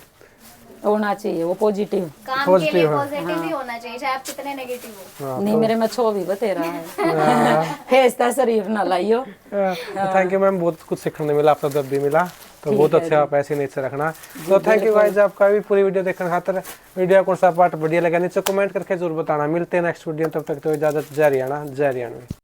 होना चाहिए वो पॉजिटिव। काम के लिए पॉजिटिव ही होना चाहिए, चाहे आप कितने नेगेटिव हो। नहीं मेरे में छो भी बतेरा है। फेस ता शरीफ ना लाइयो। थैंक यू मैम, बहुत कुछ सीखने मिला, आपका जब भी मिला तो बहुत अच्छा, आप ऐसे नेचर रखना। तो थैंक यू गाइस, आपका भी पूरी वीडियो देखने खातिर। वीडियो कौन सा पार्ट बढ़िया लगा नीचे कमेंट करके जरूर बताना। मिलते हैं नेक्स्ट वीडियो, तब तक तो इजाजत, जय हरियाणा, जय हरियाणा।